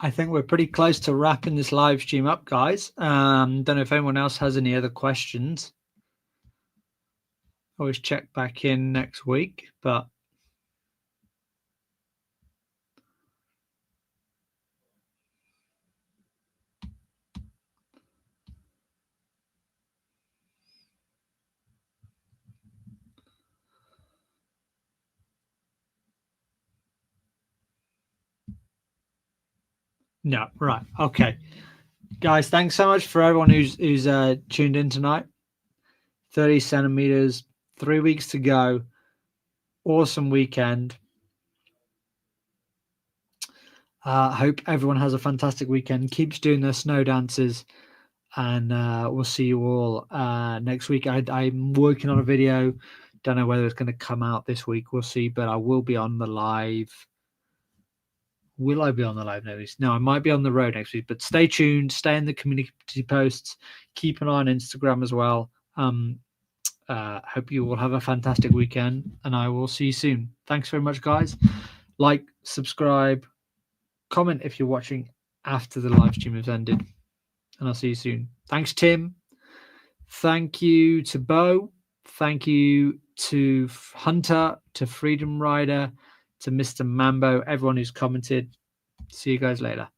I think we're pretty close to wrapping this live stream up, guys. Don't know if anyone else has any other questions. Always check back in next week, but no, right. Okay. Guys, thanks so much for everyone who's tuned in tonight. 30 centimeters, 3 weeks to go. Awesome weekend. Hope everyone has a fantastic weekend. Keeps doing their snow dances, and we'll see you all next week. I'm working on a video. Don't know whether it's going to come out this week. We'll see, but I will be on the live. Will I be on the live next week? No, I might be on the road next week, but stay tuned. Stay in the community posts. Keep an eye on Instagram as well. Hope you will have a fantastic weekend, and I will see you soon. Thanks very much, guys. Like, subscribe, comment if you're watching after the live stream has ended, and I'll see you soon. Thanks, Tim. Thank you to Bo. Thank you to Hunter, to Freedom Rider, to Mr. Mambo, everyone who's commented. See you guys later.